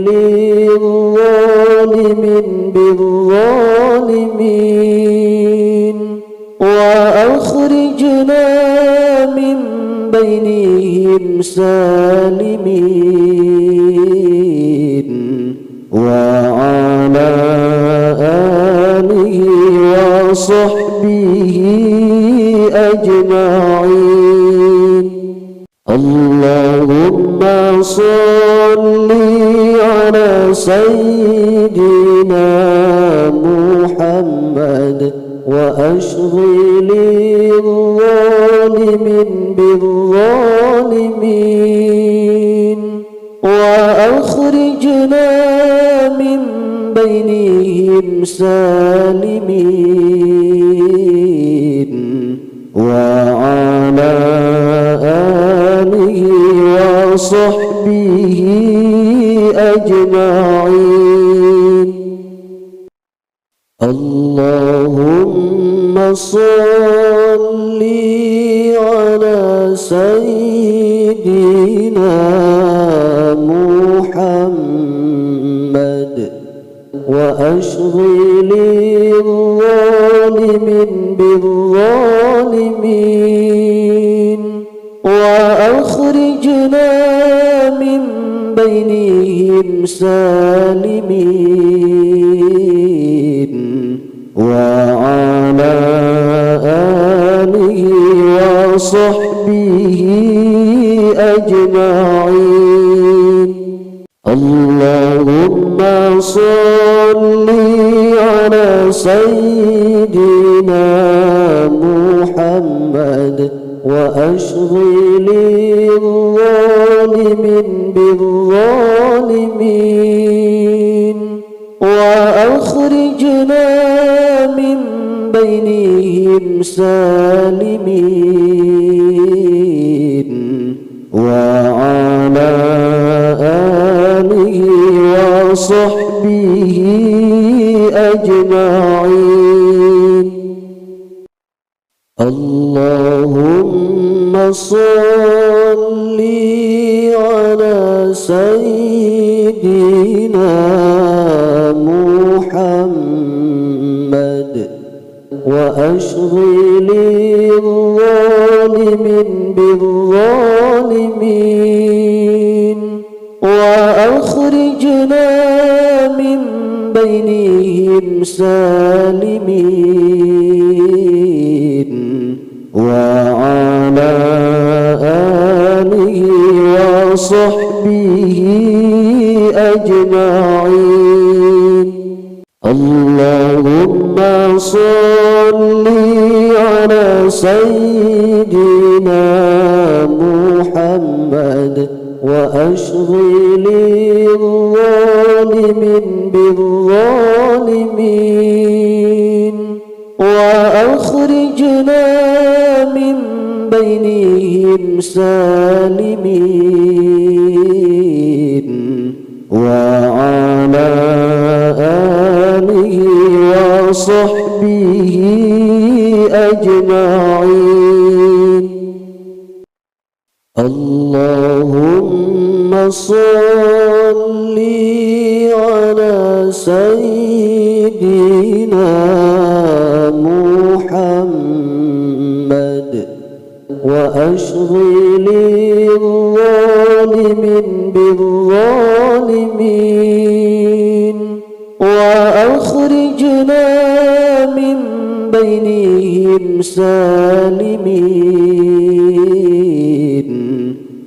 للظالمين بالظالمين وأخرجنا من بينهم سالمين وعلى آله وصحبه أجمعين. اللهم صل على سيدنا محمد وأشغل الظالمين بالظالمين وأخرجنا من بينهم سالمين وعلى آله وصحبه أجمعين. اللهم صل على سيدنا محمد وأشغل الظالمين بالظالمين وأخرجنا من بينهم سالمين وعلى آله وصحبه أجمعين. اللهم صل على سيدنا محمد وأشغل الظالمين بالظالمين وأخرجنا من بينهم سالمين وعلى آله وصحبه أجمعين. اللهم صل على سيدنا محمد وأشغل الظالمين بالظالمين وأخرجنا من بينهم سالمين وعلى آله وصحبه أجمعين. اللهم صل على سيدنا محمد وأشغل الظالمين بالظالمين وأخرجنا من بينهم سالمين وعلى آله وصحبه أجمعين. اللهم صل على سيدنا محمد وأشغل الظالمين بالظالمين وأخرجنا من بينهم سالمين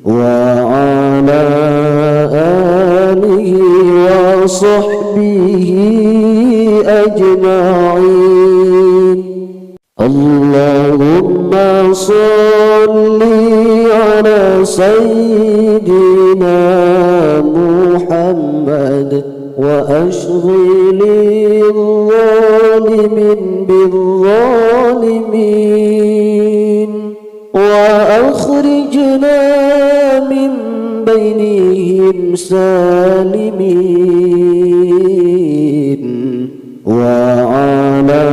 وعلى آله وصحبه أجمعين. اللهم صل على سيدنا محمد وأشغل الظالمين بالظالمين وأخرجنا من بينهم سالمين وعلى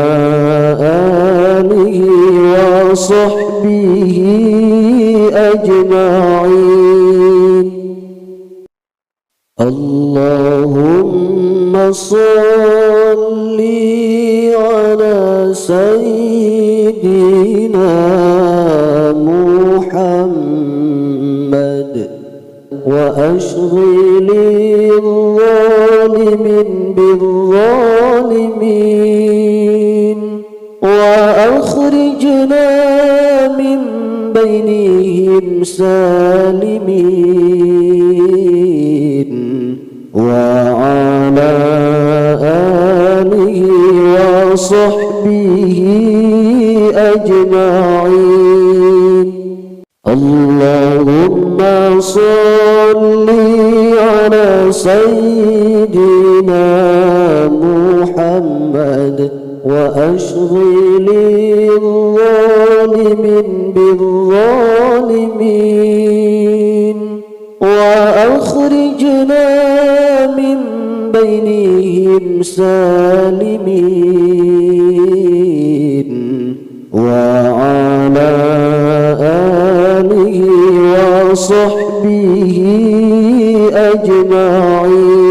آله وصحبه أجمعين. الله صل على سيدنا محمد وأشغل الظالمين بالظالمين وأخرجنا من بينهم سالمين وعلى آله وصحبه أجمعين. اللهم صل على سيدنا محمد وأشغل الظالمين بالظالمين وأخرجنا من بينهم سالمين وعلى آله وصحبه أجمعين.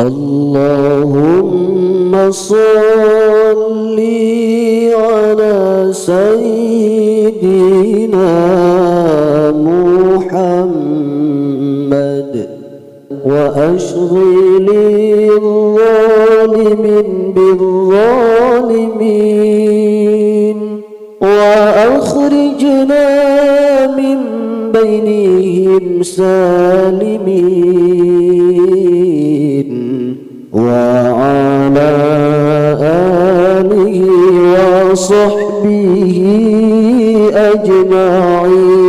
اللهم صل على سيدنا محمد وأشغل الظالمين بالظالمين وأخرجنا من بينهم سالمين وعلى آله وصحبه أجمعين.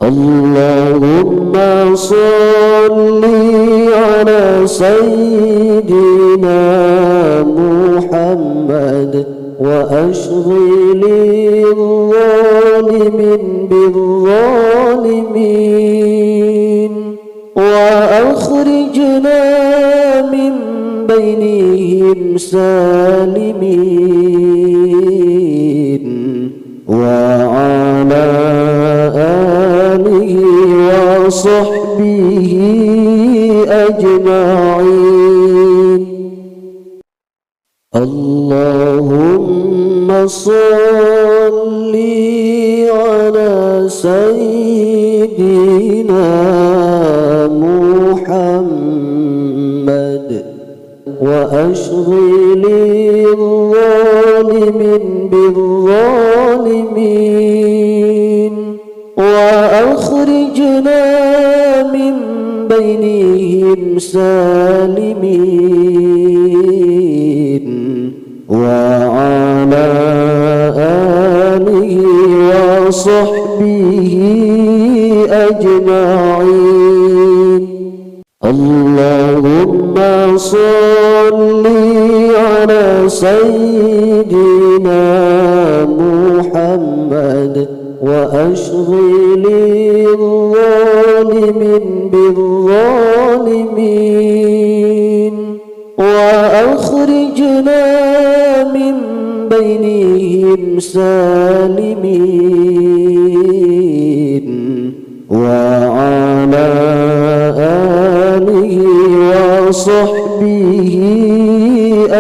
اللهم صل على سيدنا محمد وأشغل الظالمين بالظالمين وأخرجنا من بينهم سالمين وعلى آله وصحبه أجمعين. اللهم صل على سيدنا محمد وأشغل الظالمين بالظالمين وأخرجنا من بينهم سالمين وعلى آله وصحبه أجمعين. اللهم صل على سيدنا محمد وأشغل الظالمين بالظالمين وأخرجنا من بينهم سالمين وعلى آله وصحبه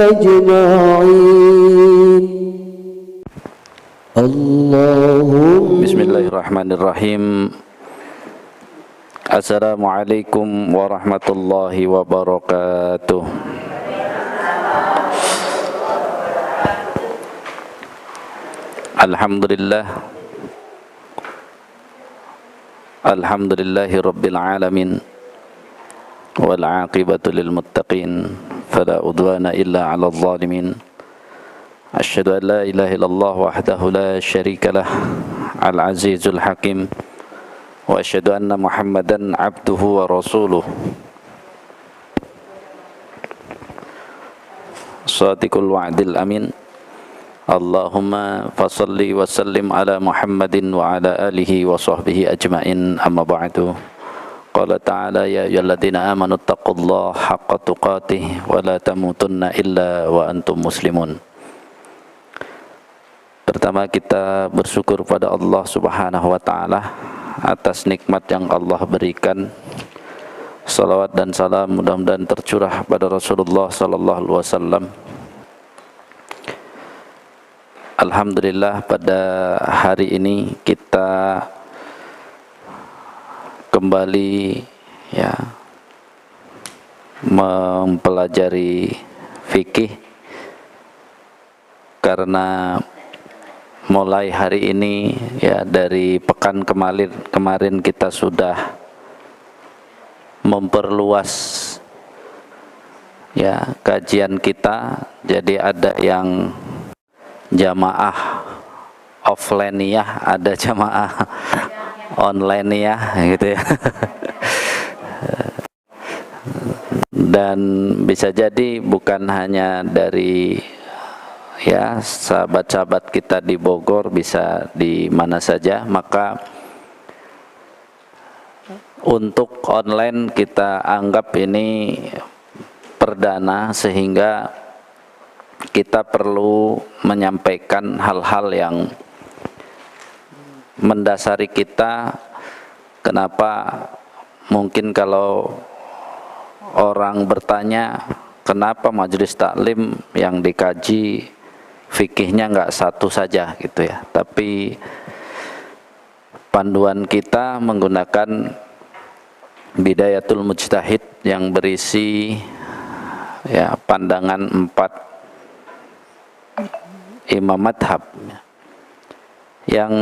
أجمعين. اللهم Bismillahirrahmanirrahim. Assalamualaikum warahmatullahi wabarakatuh. Alhamdulillahi rabbil alamin wal aqibatu lil muttaqin fala udwana illa 'alal zalimin. Asyhadu an la ilaha illallah wahdahu la syarika lah al-azizul hakim wa asyhadu anna Muhammadan abduhu wa rasuluh shadiqul wa'dil amin. Allahumma fasalli wa sallim ala Muhammadin wa ala alihi wa sahbihi ajma'in, amma ba'du. Qala ta'ala ya ayyuhalladzina amanu taqullaha haqqa tuqatih wa la tamutunna illa wa antum muslimun. Pertama kita bersyukur pada Allah Subhanahu wa taala atas nikmat yang Allah berikan Salawat dan salam mudah-mudahan tercurah pada Rasulullah sallallahu alaihi wasallam. Alhamdulillah, pada hari ini kita kembali ya mempelajari fikih, karena mulai hari ini ya, dari pekan kemarin kita sudah memperluas ya kajian kita, jadi ada yang jamaah offline-iyah, ada jamaah online-iyah gitu ya. Dan bisa jadi bukan hanya dari ya sahabat-sahabat kita di Bogor, bisa di mana saja. Maka untuk online kita anggap ini perdana, sehingga kita perlu menyampaikan hal-hal yang mendasari kita. Kenapa mungkin kalau orang bertanya kenapa majelis taklim yang dikaji fikihnya nggak satu saja gitu ya, tapi panduan kita menggunakan Bidayatul Mujtahid yang berisi ya pandangan 4 imam madhab, yang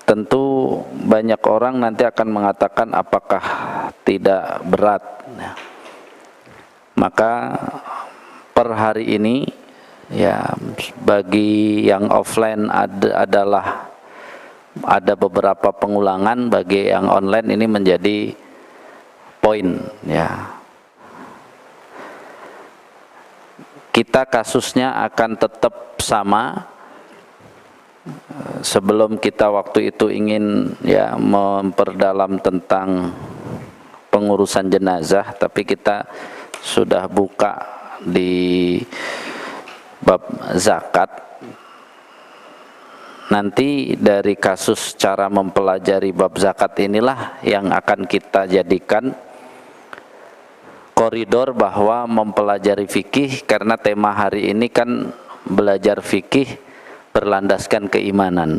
tentu banyak orang nanti akan mengatakan apakah tidak berat. Maka per hari ini ya, bagi yang offline ada beberapa pengulangan, bagi yang online ini menjadi poin ya. Kita kasusnya akan tetap sama. Sebelum kita waktu itu ingin ya memperdalam tentang pengurusan jenazah, tapi kita sudah buka di bab zakat. Nanti dari kasus cara mempelajari bab zakat inilah yang akan kita jadikan koridor bahwa mempelajari fikih, karena tema hari ini kan belajar fikih berlandaskan keimanan.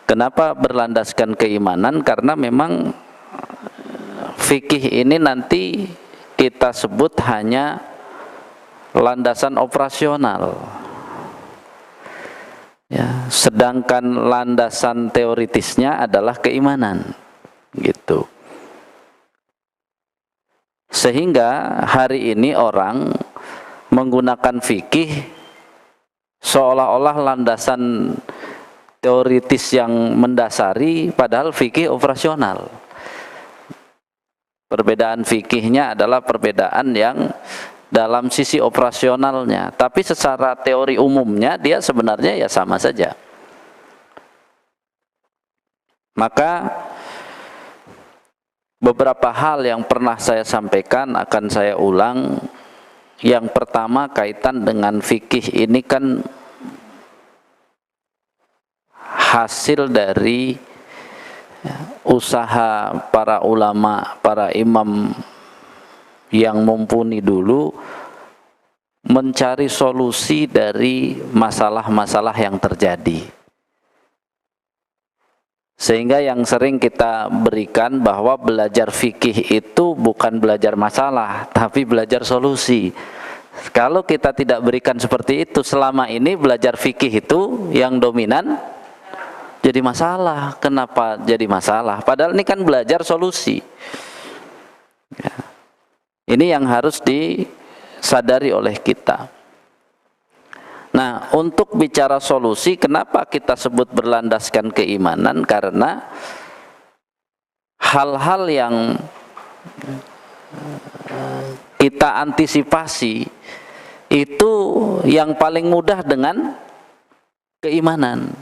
Kenapa berlandaskan keimanan? Karena memang fikih ini nanti kita sebut hanya landasan operasional ya, sedangkan landasan teoritisnya adalah keimanan gitu. Sehingga hari ini orang menggunakan fikih seolah-olah landasan teoritis yang mendasari, padahal fikih operasional. Perbedaan fikihnya adalah perbedaan yang dalam sisi operasionalnya, tapi secara teori umumnya dia sebenarnya ya sama saja. Maka beberapa hal yang pernah saya sampaikan akan saya ulang. Yang pertama, kaitan dengan fikih ini kan hasil dari usaha para ulama, para imam yang mumpuni dulu mencari solusi dari masalah-masalah yang terjadi. Sehingga yang sering kita berikan bahwa belajar fikih itu bukan belajar masalah, tapi belajar solusi. Kalau kita tidak berikan seperti itu, selama ini belajar fikih itu yang dominan jadi masalah. Kenapa jadi masalah? Padahal ini kan belajar solusi ya. Ini yang harus disadari oleh kita. Nah, untuk bicara solusi, kenapa kita sebut berlandaskan keimanan? Karena hal-hal yang kita antisipasi itu yang paling mudah dengan keimanan.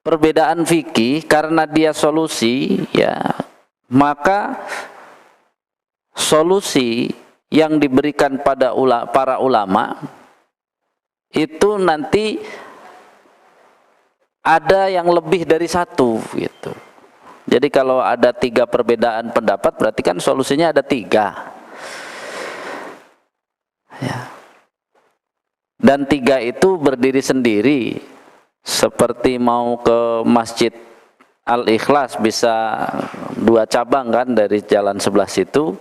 Perbedaan fikih karena dia solusi ya, maka solusi yang diberikan pada para ulama itu nanti ada yang lebih dari satu gitu. Jadi kalau ada 3 perbedaan pendapat berarti kan solusinya ada 3 ya. Dan 3 itu berdiri sendiri, seperti mau ke Masjid Al-Ikhlas bisa 2 cabang kan dari jalan sebelah situ,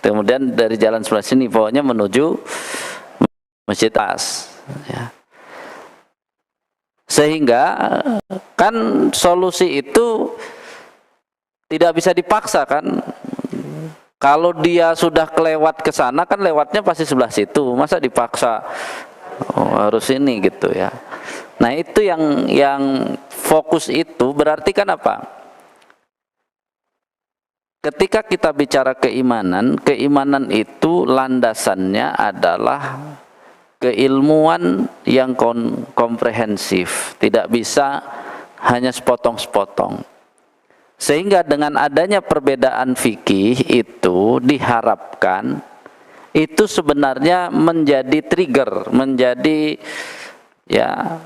kemudian dari jalan sebelah sini pokoknya menuju Masjid As ya. Sehingga kan solusi itu tidak bisa dipaksa kan. Kalau dia sudah kelewat ke sana kan lewatnya pasti sebelah situ, masa dipaksa harus ini gitu ya. Nah itu yang fokus itu berarti kan apa? Ketika kita bicara keimanan, keimanan itu landasannya adalah keilmuan yang komprehensif, tidak bisa hanya sepotong-sepotong. Sehingga dengan adanya perbedaan fikih itu diharapkan itu sebenarnya menjadi trigger, menjadi ya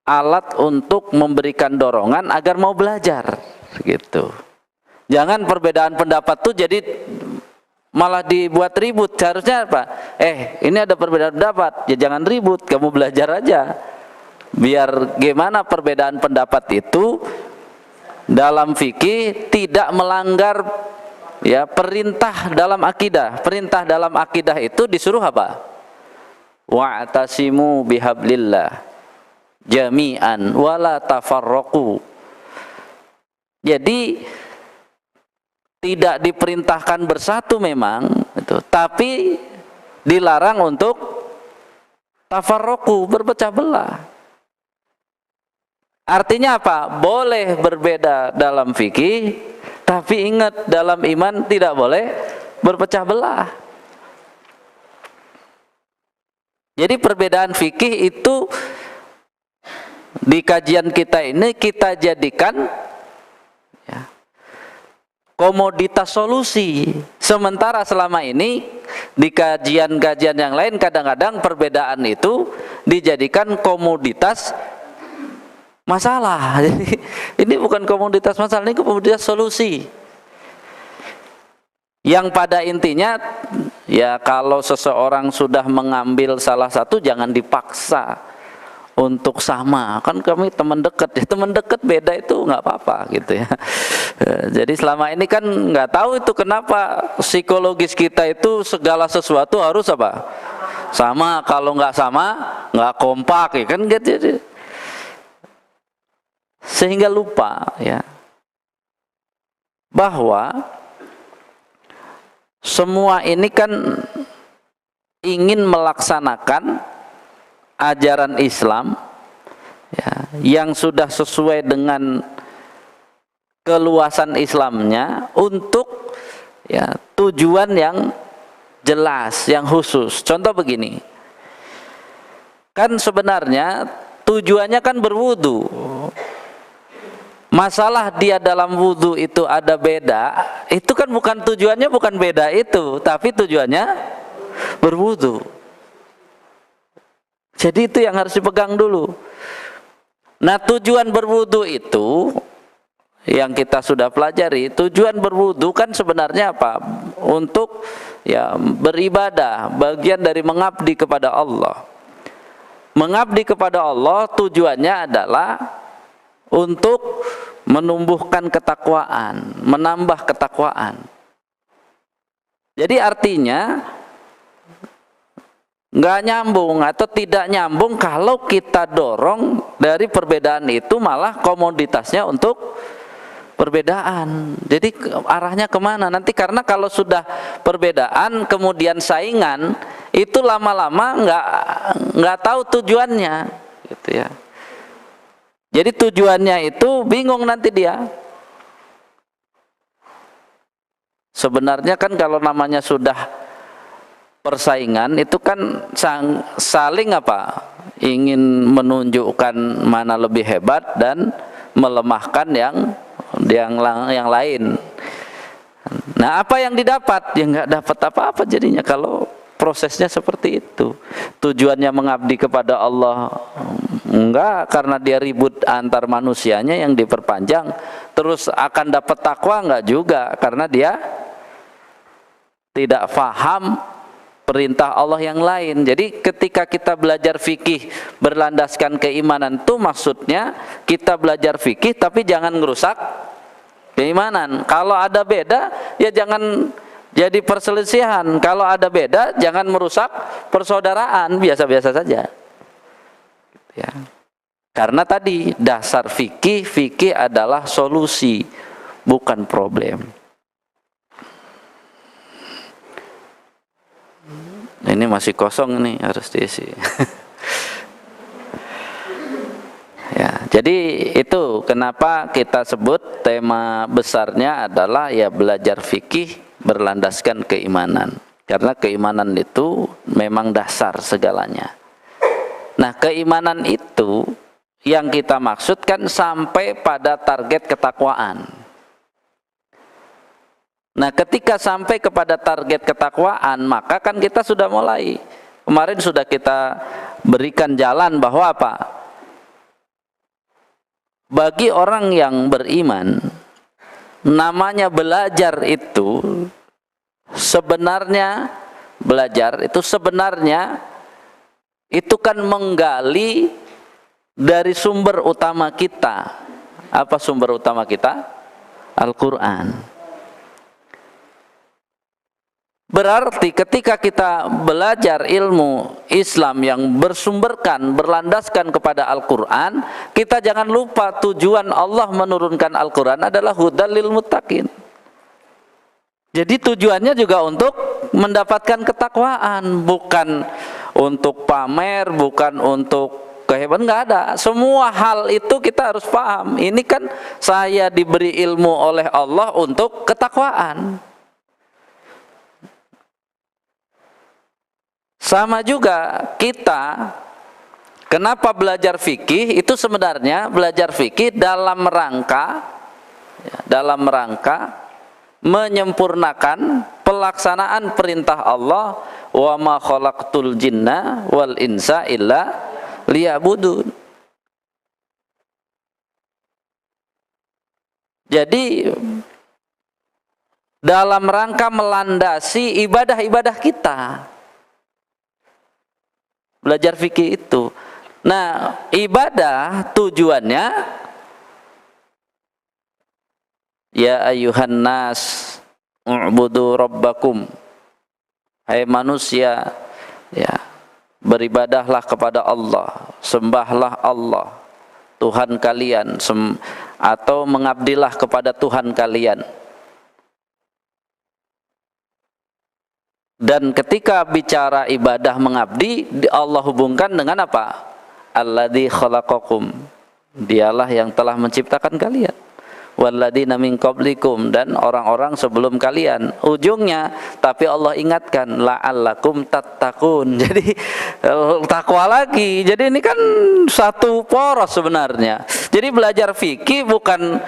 alat untuk memberikan dorongan agar mau belajar gitu. Jangan perbedaan pendapat tuh jadi malah dibuat ribut. Seharusnya apa? Ini ada perbedaan pendapat, ya jangan ribut, kamu belajar aja. Biar gimana perbedaan pendapat itu dalam fikih tidak melanggar ya perintah dalam akidah. Perintah dalam akidah itu disuruh apa? Wa'tasimu bihablillah jami'an wala tafarraqu. Jadi tidak diperintahkan bersatu memang itu, tapi dilarang untuk tafarraqu, berpecah belah. Artinya apa? Boleh berbeda dalam fikih, tapi ingat dalam iman tidak boleh berpecah belah. Jadi perbedaan fikih itu di kajian kita ini kita jadikan ya, komoditas solusi. Sementara selama ini di kajian-kajian yang lain kadang-kadang perbedaan itu dijadikan komoditas masalah. Jadi ini bukan komoditas masalah, ini komoditas solusi. Yang pada intinya ya kalau seseorang sudah mengambil salah satu jangan dipaksa untuk sama. Kan kami teman dekat, ya teman dekat beda itu nggak apa-apa gitu ya. Jadi selama ini kan nggak tahu itu kenapa psikologis kita itu segala sesuatu harus apa? Sama, kalau nggak sama nggak kompak ya kan gitu. Sehingga lupa ya bahwa semua ini kan ingin melaksanakan ajaran Islam ya, yang sudah sesuai dengan keluasan Islamnya untuk ya tujuan yang jelas, yang khusus. Contoh begini, kan sebenarnya tujuannya kan berwudu. Masalah dia dalam wudu itu ada beda, itu kan bukan tujuannya, bukan beda itu, tapi tujuannya berwudu. Jadi itu yang harus dipegang dulu. Nah tujuan berwudu itu yang kita sudah pelajari, tujuan berwudu kan sebenarnya apa? Untuk ya beribadah, bagian dari mengabdi kepada Allah. Mengabdi kepada Allah tujuannya adalah untuk menumbuhkan ketakwaan, menambah ketakwaan. Jadi artinya nggak nyambung atau tidak nyambung kalau kita dorong dari perbedaan itu malah komoditasnya untuk perbedaan. Jadi arahnya kemana nanti? Karena kalau sudah perbedaan kemudian saingan itu lama-lama nggak tahu tujuannya, gitu ya. Jadi tujuannya itu bingung nanti dia. Sebenarnya kan kalau namanya sudah persaingan itu kan saling apa? Ingin menunjukkan mana lebih hebat dan melemahkan yang lain. Nah, apa yang didapat? Ya nggak dapat apa-apa jadinya kalau prosesnya seperti itu. Tujuannya mengabdi kepada Allah, Enggak, karena dia ribut antar manusianya yang diperpanjang terus akan dapat takwa, enggak juga, karena dia tidak faham perintah Allah yang lain. Jadi ketika kita belajar fikih berlandaskan keimanan itu maksudnya kita belajar fikih tapi jangan merusak keimanan. Kalau ada beda ya jangan jadi perselisihan. Kalau ada beda jangan merusak persaudaraan, biasa-biasa saja. Ya. Karena tadi dasar fikih adalah solusi, bukan problem. Ini masih kosong nih, harus diisi. Ya, jadi itu kenapa kita sebut tema besarnya adalah ya belajar fikih berlandaskan keimanan. Karena keimanan itu memang dasar segalanya. Nah, keimanan itu yang kita maksudkan sampai pada target ketakwaan. Nah, ketika sampai kepada target ketakwaan, maka kan kita sudah mulai. Kemarin sudah kita berikan jalan bahwa apa? Bagi orang yang beriman, namanya belajar itu sebenarnya itu kan menggali dari sumber utama kita. Apa sumber utama kita? Al-Quran. Berarti ketika kita belajar ilmu Islam yang bersumberkan, berlandaskan kepada Al-Quran, kita jangan lupa tujuan Allah menurunkan Al-Quran adalah hudal lil muttaqin. Jadi tujuannya juga untuk mendapatkan ketakwaan, bukan untuk pamer, bukan untuk kehebatan, nggak ada. Semua hal itu kita harus paham. Ini kan saya diberi ilmu oleh Allah untuk ketakwaan. Sama juga kita, kenapa belajar fikih itu sebenarnya belajar fikih dalam rangka menyempurnakan pelaksanaan perintah Allah, wa ma khalaqtul jinna wal insa illa liya'budun. Jadi dalam rangka melandasi ibadah-ibadah kita, belajar fikih itu. Nah, ibadah tujuannya ya ayuhan nas u'budu rabbakum, hai manusia, ya beribadahlah kepada Allah, sembahlah Allah Tuhan kalian, atau mengabdilah kepada Tuhan kalian. Dan ketika bicara ibadah mengabdi, Allah hubungkan dengan apa? Alladzi khalaqakum, dialah yang telah menciptakan kalian. Walladzina min qablikum, dan orang-orang sebelum kalian. Ujungnya, tapi Allah ingatkan la'allakum tattaqun. Jadi takwa lagi. Jadi ini kan satu poros sebenarnya. Jadi belajar fikih bukan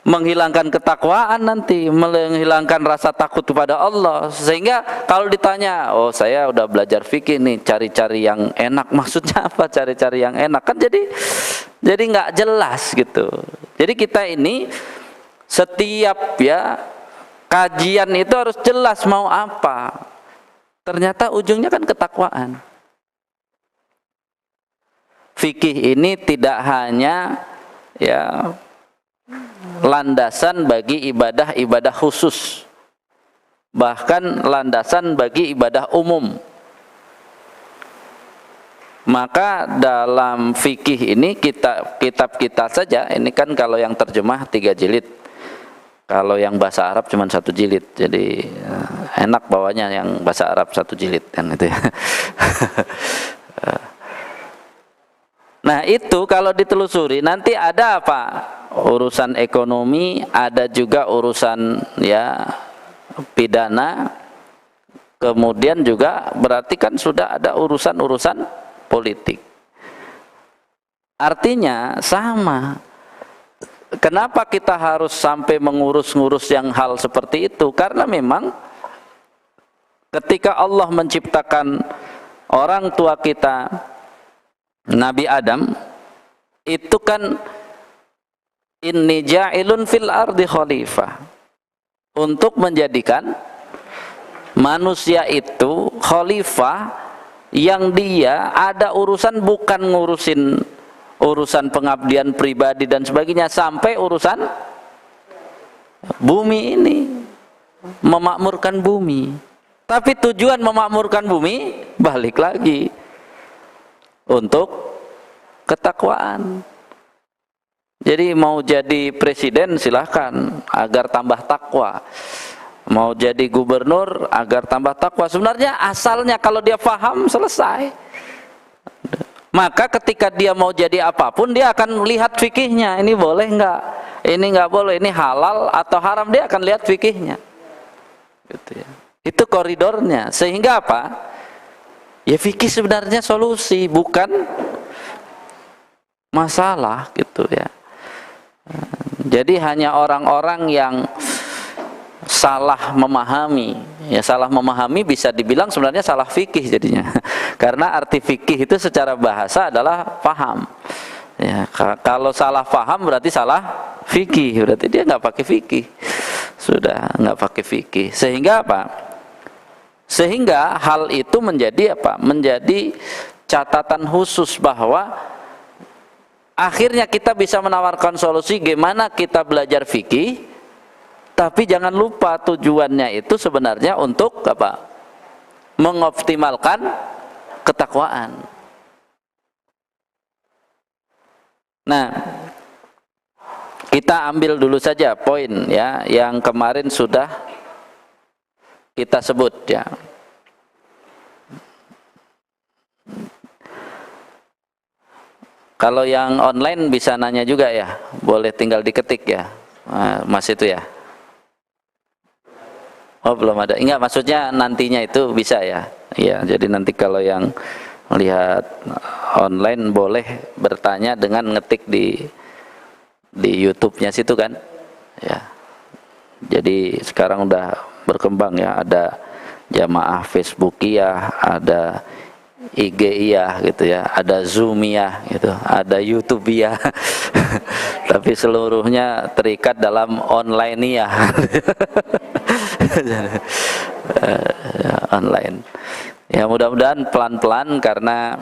menghilangkan ketakwaan nanti, menghilangkan rasa takut kepada Allah. Sehingga kalau ditanya, oh saya udah belajar fikih nih, cari-cari yang enak, maksudnya apa cari-cari yang enak? Kan jadi nggak jelas gitu. Jadi kita ini setiap kajian itu harus jelas mau apa. Ternyata ujungnya kan ketakwaan. Fikih ini tidak hanya landasan bagi ibadah-ibadah khusus, bahkan landasan bagi ibadah umum. Maka dalam fikih ini kitab kita saja, ini kan kalau yang terjemah 3 jilid, kalau yang bahasa Arab cuma 1 jilid, jadi enak bawanya yang bahasa Arab 1 jilid kan itu ya. Nah itu kalau ditelusuri nanti ada apa? Urusan ekonomi, ada juga urusan pidana, kemudian juga berarti kan sudah ada urusan-urusan politik. Artinya sama. Kenapa kita harus sampai mengurus-ngurus yang hal seperti itu? Karena memang ketika Allah menciptakan orang tua kita, Nabi Adam, itu kan inni ja'ilun fil ardi khalifah, untuk menjadikan manusia itu khalifah yang dia ada urusan bukan ngurusin urusan pengabdian pribadi dan sebagainya, sampai urusan bumi ini, memakmurkan bumi. Tapi tujuan memakmurkan bumi balik lagi untuk ketakwaan. Jadi mau jadi presiden silahkan agar tambah takwa, mau jadi gubernur agar tambah takwa. Sebenarnya asalnya kalau dia paham selesai. Maka ketika dia mau jadi apapun dia akan lihat fikihnya, ini boleh enggak, ini enggak boleh, ini halal atau haram, dia akan lihat fikihnya. Gitu ya. Itu koridornya. Sehingga apa? Ya fikih sebenarnya solusi, bukan masalah gitu ya. Jadi hanya orang-orang yang salah memahami, ya salah memahami bisa dibilang sebenarnya salah fikih jadinya. Karena arti fikih itu secara bahasa adalah paham. Ya, kalau salah paham berarti salah fikih, berarti dia nggak pakai fikih. Sudah nggak pakai fikih. Sehingga apa? Sehingga hal itu menjadi apa? Menjadi catatan khusus bahwa akhirnya kita bisa menawarkan solusi gimana kita belajar fikih, tapi jangan lupa tujuannya itu sebenarnya untuk apa? Mengoptimalkan ketakwaan. Nah, kita ambil dulu saja poin ya yang kemarin sudah kita sebut ya. Kalau yang online bisa nanya juga ya, boleh tinggal diketik ya, Mas itu ya. Oh belum ada, enggak maksudnya nantinya itu bisa ya. Iya, jadi nanti kalau yang melihat online boleh bertanya dengan ngetik di YouTube-nya situ kan. Ya. Jadi sekarang udah berkembang ya, ada jamaah Facebookiyah, ada IG-iyah gitu ya, ada Zoom-iyah gitu, ada YouTube-iyah. Tapi seluruhnya terikat dalam online-iyah. Online. Ya mudah-mudahan pelan-pelan, karena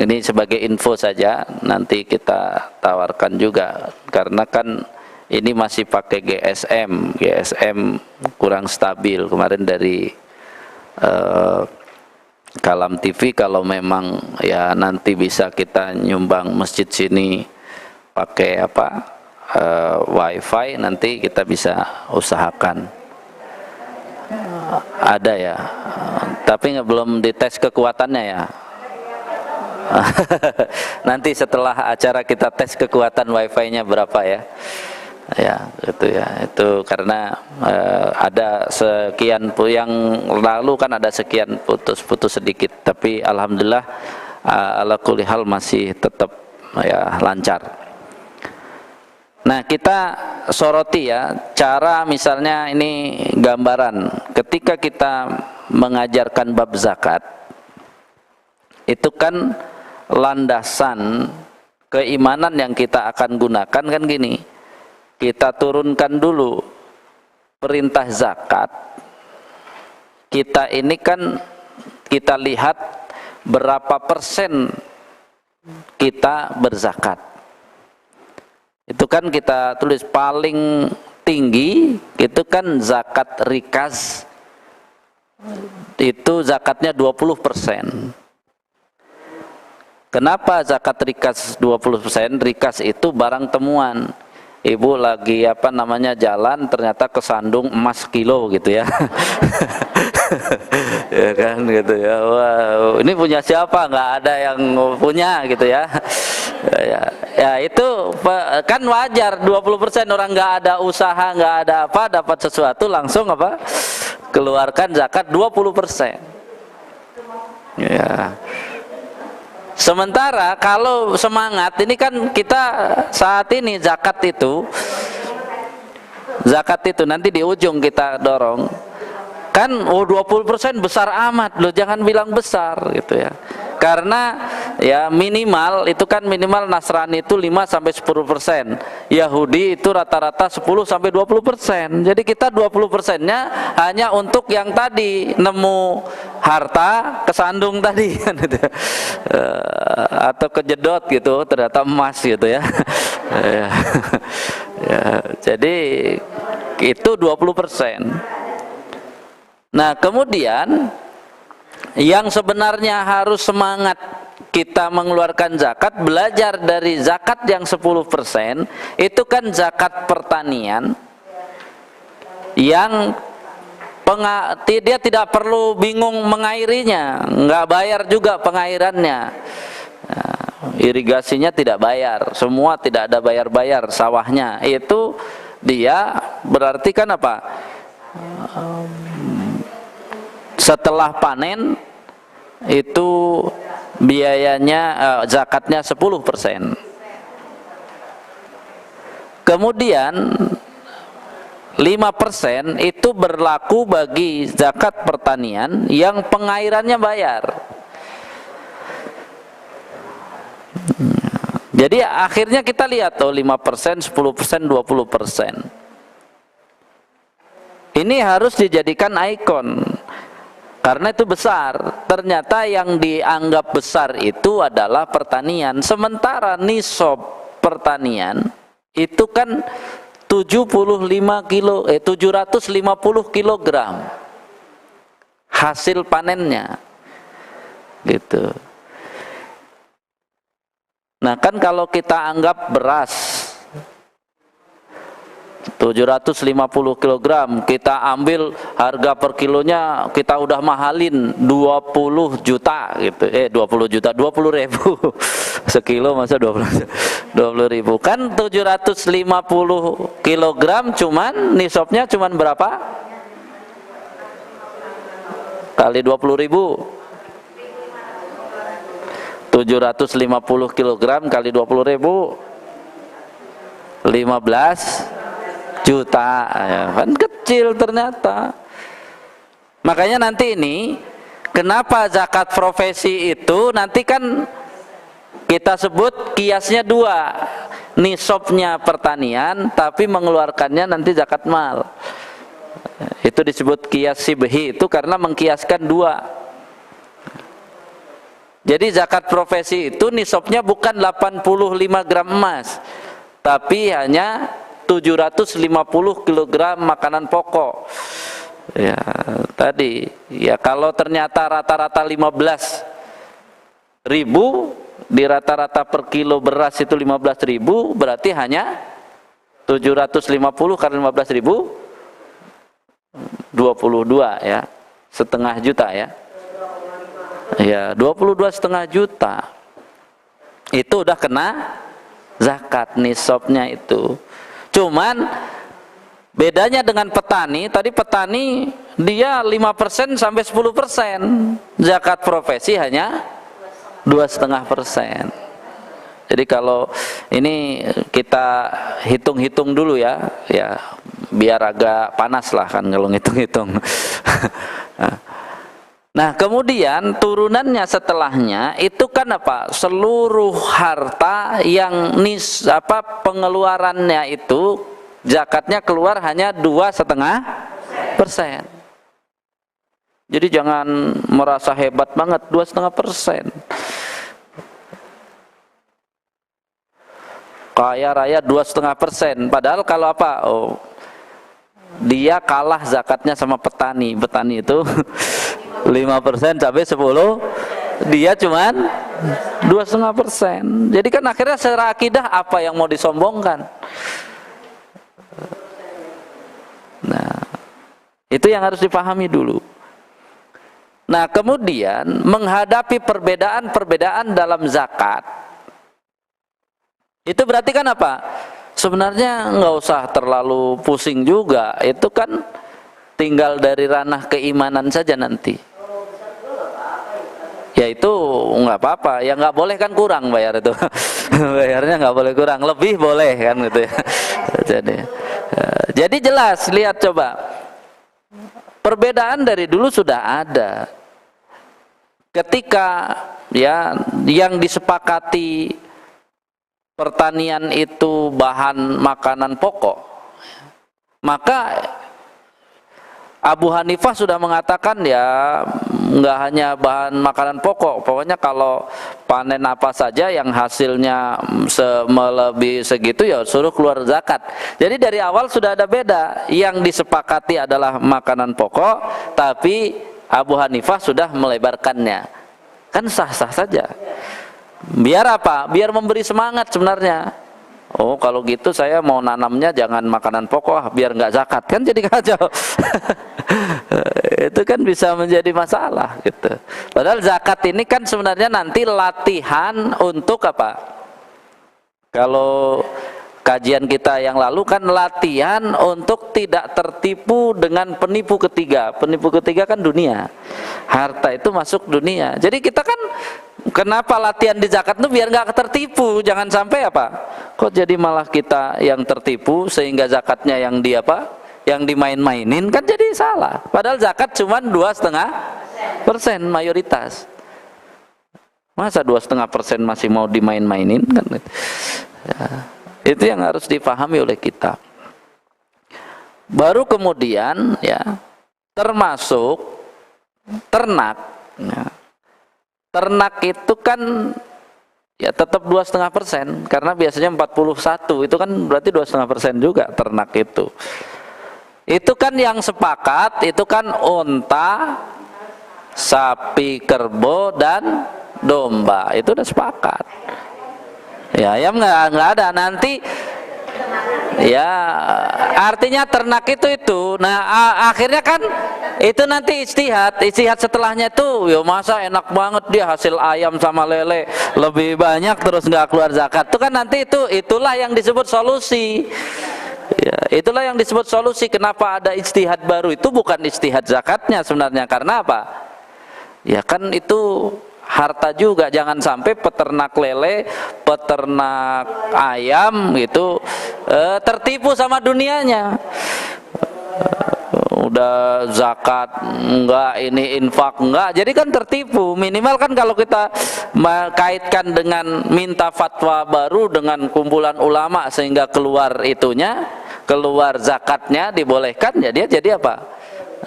ini sebagai info saja, nanti kita tawarkan juga, karena kan ini masih pakai GSM kurang stabil. Kemarin dari Kalam TV, kalau memang ya nanti bisa kita nyumbang masjid sini pakai apa WiFi, nanti kita bisa usahakan. Ada ya, tapi belum dites kekuatannya ya. Nanti setelah acara kita tes kekuatan WiFi-nya berapa ya. Ya itu ya, itu karena ada sekian yang lalu kan ada sekian putus sedikit, tapi alhamdulillah ala kulli hal masih tetap ya lancar. Nah kita soroti ya cara, misalnya ini gambaran ketika kita mengajarkan bab zakat, itu kan landasan keimanan yang kita akan gunakan kan gini. Kita turunkan dulu perintah zakat. Kita ini kan kita lihat berapa persen kita berzakat. Itu kan kita tulis paling tinggi itu kan zakat rikaz. Itu zakatnya 20%. Kenapa zakat rikaz 20%? Rikaz itu barang temuan. Ibu lagi apa namanya jalan, ternyata kesandung emas kilo gitu ya. Ya kan gitu ya. Wow, ini punya siapa? Nggak ada yang punya gitu ya. Ya itu kan wajar, 20% orang nggak ada usaha, nggak ada apa, dapat sesuatu langsung apa? Keluarkan zakat 20%. Ya. Sementara kalau semangat ini kan kita saat ini zakat itu nanti di ujung kita dorong kan 20% besar amat loh, jangan bilang besar gitu ya. Karena ya minimal itu kan minimal Nasrani itu 5-10%, Yahudi itu rata-rata 10-20%. Jadi kita 20%-nya hanya untuk yang tadi nemu harta kesandung tadi kan gitu. Atau kejedot gitu ternyata emas gitu ya. Ya, jadi itu 20%. Nah, kemudian yang sebenarnya harus semangat kita mengeluarkan zakat, belajar dari zakat yang 10%, itu kan zakat pertanian yang dia tidak perlu bingung mengairinya, nggak bayar juga pengairannya. Nah, irigasinya tidak bayar, semua tidak ada bayar-bayar sawahnya. Itu dia berarti kan apa? Setelah panen itu biayanya zakatnya 10%. Kemudian 5% itu berlaku bagi zakat pertanian yang pengairannya bayar. Jadi akhirnya kita lihat tuh 5%, 10%, 20%. Ini harus dijadikan ikon. Karena itu besar. Ternyata yang dianggap besar itu adalah pertanian. Sementara nisab pertanian itu kan 750 kilogram hasil panennya. Gitu. Nah, kan kalau kita anggap beras 750 kg, kita ambil harga per kilonya kita udah mahalin 20 juta gitu. 20 juta, 20 ribu sekilo, masa 20 ribu. Kan 750 kg cuman nisabnya cuman berapa? Kali 20 ribu. 750 kg kali 20 ribu 15 juta, ya kan kecil ternyata. Makanya nanti ini kenapa zakat profesi itu nanti kan kita sebut kiasnya dua, nisabnya pertanian tapi mengeluarkannya nanti zakat mal. Itu disebut kias sibhi, itu karena mengkiaskan dua. Jadi zakat profesi itu nisabnya bukan 85 gram emas, tapi hanya 750 kg makanan pokok. Ya, tadi ya kalau ternyata rata-rata 15.000, di rata-rata per kilo beras itu 15.000, berarti hanya 750 kali 15.000 22 ya, setengah juta ya. Ya, 22,5 juta. Itu udah kena zakat nisabnya itu. Cuman bedanya dengan petani, tadi petani dia 5% sampai 10%, zakat profesi hanya 2,5%. Jadi kalau ini kita hitung-hitung dulu ya, biar agak panas lah kan kalau ngitung-hitung. Nah, kemudian turunannya setelahnya itu kan apa? Seluruh harta yang pengeluarannya itu zakatnya keluar hanya 2,5%. Jadi jangan merasa hebat banget 2,5%. Kaya raya 2,5%. Padahal kalau apa? Oh, dia kalah zakatnya sama petani. Petani itu 5% sampai 10, dia cuman 2,5%. Jadi kan akhirnya secara akidah apa yang mau disombongkan? Nah, itu yang harus dipahami dulu. Nah, kemudian menghadapi perbedaan-perbedaan dalam zakat, itu berarti kan apa? Sebenarnya nggak usah terlalu pusing juga. Itu kan tinggal dari ranah keimanan saja nanti. Ya itu nggak apa-apa, ya nggak boleh kan kurang bayar itu. Bayarnya nggak boleh kurang, lebih boleh kan gitu ya. Jadi jelas, lihat coba, perbedaan dari dulu sudah ada. ketika ya yang disepakati pertanian itu bahan makanan pokok, maka Abu Hanifah sudah mengatakan ya nggak hanya bahan makanan pokok, pokoknya kalau panen apa saja yang hasilnya melebihi segitu ya suruh keluar zakat. Jadi dari awal sudah ada beda, yang disepakati adalah makanan pokok, tapi Abu Hanifah sudah melebarkannya, kan sah-sah saja. Biar apa? Biar memberi semangat sebenarnya. Oh kalau gitu saya mau nanamnya jangan makanan pokok, biar nggak zakat, kan jadi kacau. Itu kan bisa menjadi masalah gitu. Padahal zakat ini kan sebenarnya nanti latihan untuk apa? Kalau kajian kita yang lalu kan latihan untuk tidak tertipu dengan penipu ketiga. Penipu ketiga kan dunia. Harta itu masuk dunia. Jadi kita kan kenapa latihan di zakat itu biar nggak tertipu, jangan sampai apa? Kok jadi malah kita yang tertipu sehingga zakatnya yang di apa? Yang dimain-mainin, kan jadi salah. Padahal zakat cuma 2,5% mayoritas. Masa 2,5% masih mau dimain-mainin kan? Ya, itu yang harus dipahami oleh kita. Baru kemudian ya termasuk ternak. Ya. Ternak itu kan ya tetap 2,5%, karena biasanya 41, itu kan berarti 2,5% juga ternak itu. Itu kan yang sepakat, itu kan unta, sapi, kerbau, dan domba, itu udah sepakat. Ya ayam nggak ada nanti. Ya artinya ternak itu. Nah akhirnya kan itu nanti istihad setelahnya itu, yo masa enak banget dia hasil ayam sama lele lebih banyak terus nggak keluar zakat, itu kan nanti itulah yang disebut solusi. Ya, itulah yang disebut solusi. Kenapa ada istihad baru? Itu bukan istihad zakatnya sebenarnya, karena apa? Ya kan itu harta juga, jangan sampai peternak lele, peternak ayam gitu tertipu sama dunianya. Udah zakat enggak, ini infak enggak, jadi kan tertipu. Minimal kan kalau kita kaitkan dengan minta fatwa baru dengan kumpulan ulama sehingga keluar itunya, keluar zakatnya dibolehkan, ya dia jadi apa?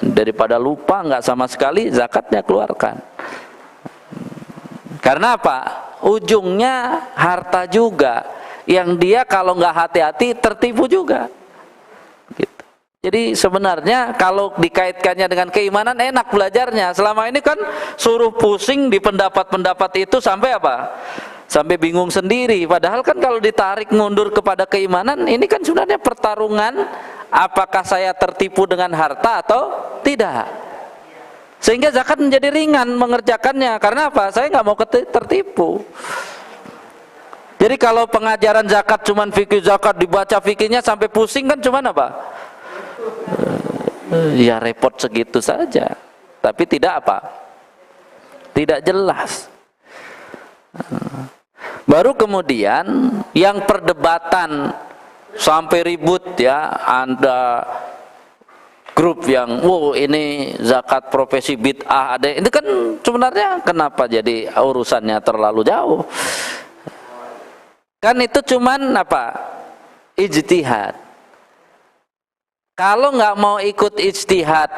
Daripada lupa enggak sama sekali, zakatnya keluarkan. Karena apa? Ujungnya harta juga, yang dia kalau nggak hati-hati tertipu juga. Gitu. Jadi sebenarnya kalau dikaitkannya dengan keimanan enak belajarnya. Selama ini kan suruh pusing di pendapat-pendapat itu sampai apa? Sampai bingung sendiri. Padahal kan kalau ditarik mundur kepada keimanan, ini kan sebenarnya pertarungan apakah saya tertipu dengan harta atau tidak. Sehingga zakat menjadi ringan mengerjakannya. Karena apa? Saya nggak mau tertipu. Jadi kalau pengajaran zakat cuman fikih zakat, dibaca fikihnya sampai pusing kan cuman apa? Ya repot segitu saja. Tapi tidak apa? Tidak jelas. Baru kemudian yang perdebatan sampai ribut ya, Anda grup yang ini zakat profesi bid'ah ada, itu kan sebenarnya kenapa jadi urusannya terlalu jauh? Kan itu cuman apa? Ijtihad. Kalau nggak mau ikut ijtihad,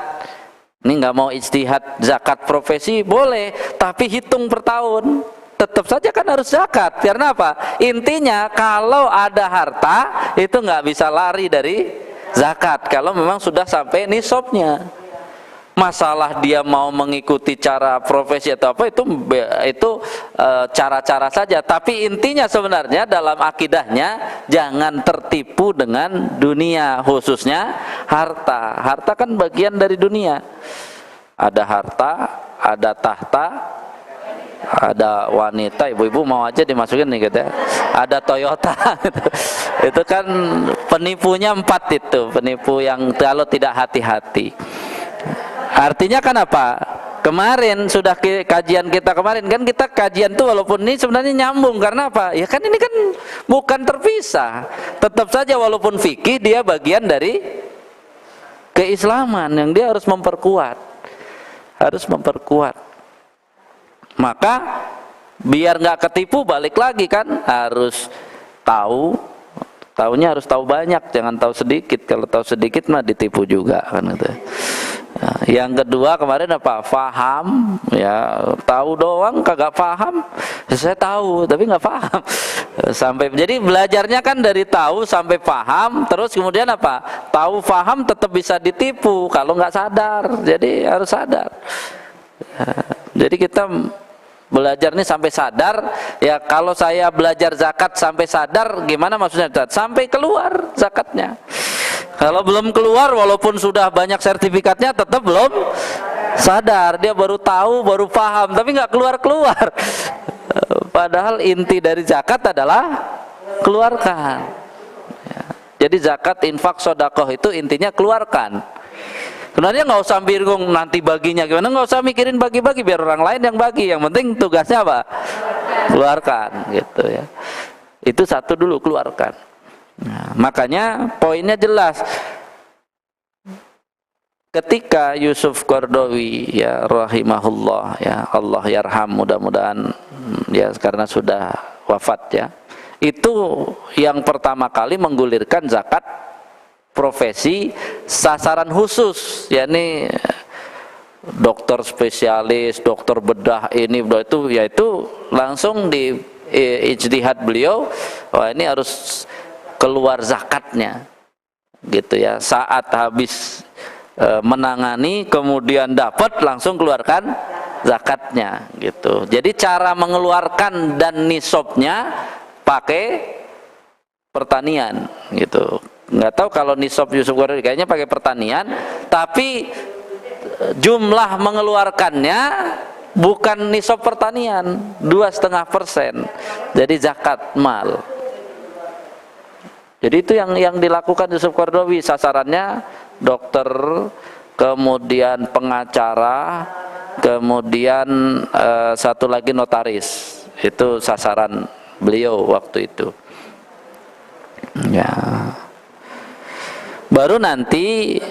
ini nggak mau ijtihad zakat profesi boleh, tapi hitung per tahun. Tetap saja kan harus zakat. Karena apa? Intinya kalau ada harta itu nggak bisa lari dari zakat kalau memang sudah sampai nisabnya. Masalah dia mau mengikuti cara profesi atau apa itu cara-cara saja, tapi intinya sebenarnya dalam akidahnya jangan tertipu dengan dunia, khususnya harta. Harta kan bagian dari dunia. Ada harta, ada tahta, ada wanita, ibu-ibu mau aja dimasukin nih gitu ya. Ada Toyota gitu. Itu kan penipunya 4 itu, penipu yang kalau tidak hati-hati. Artinya kan apa? Kemarin sudah kajian kita kemarin kan, kita kajian tuh walaupun ini sebenarnya nyambung. Karena apa? Ya kan ini kan bukan terpisah. Tetap saja walaupun fikih dia bagian dari keislaman yang dia harus memperkuat. Harus memperkuat. Maka biar nggak ketipu, balik lagi kan harus tahu, tahunya harus tahu banyak, jangan tahu sedikit. Kalau tahu sedikit mah ditipu juga kan gitu. Nah, yang kedua kemarin apa? Faham, ya tahu doang kagak paham. Saya tahu tapi nggak paham. Sampai jadi belajarnya kan dari tahu sampai paham, terus kemudian apa? Tahu paham tetap bisa ditipu kalau nggak sadar. Jadi harus sadar. Jadi kita belajar nih sampai sadar. Ya kalau saya belajar zakat sampai sadar, gimana maksudnya? Sampai keluar zakatnya. Kalau belum keluar, walaupun sudah banyak sertifikatnya, tetap belum sadar. Dia baru tahu, baru paham, tapi nggak keluar-keluar. Padahal inti dari zakat adalah keluarkan. Jadi zakat, infak, sodakoh itu intinya keluarkan. Sebenarnya nggak usah bingung nanti baginya gimana, nggak usah mikirin bagi-bagi, biar orang lain yang bagi. Yang penting tugasnya apa? Keluarkan, gitu ya. Itu satu dulu, keluarkan. Nah, makanya poinnya jelas. Ketika Yusuf Qaradawi ya rahimahullah, ya Allah yarham, mudah-mudahan ya karena sudah wafat ya, itu yang pertama kali menggulirkan zakat profesi sasaran khusus, yakni dokter spesialis, dokter bedah ini bedah itu, yaitu langsung di ijtihad beliau, wah ini harus keluar zakatnya gitu ya. Saat habis menangani kemudian dapat, langsung keluarkan zakatnya gitu. Jadi cara mengeluarkan dan nisabnya pakai pertanian gitu. Nggak tahu kalau nisab Yusuf Qaradawi kayaknya pakai pertanian, tapi jumlah mengeluarkannya bukan nisab pertanian, 2,5%. Jadi zakat mal. Jadi itu yang dilakukan Yusuf Qaradawi, sasarannya dokter, kemudian pengacara, kemudian satu lagi notaris. Itu sasaran beliau waktu itu. Ya. Baru nanti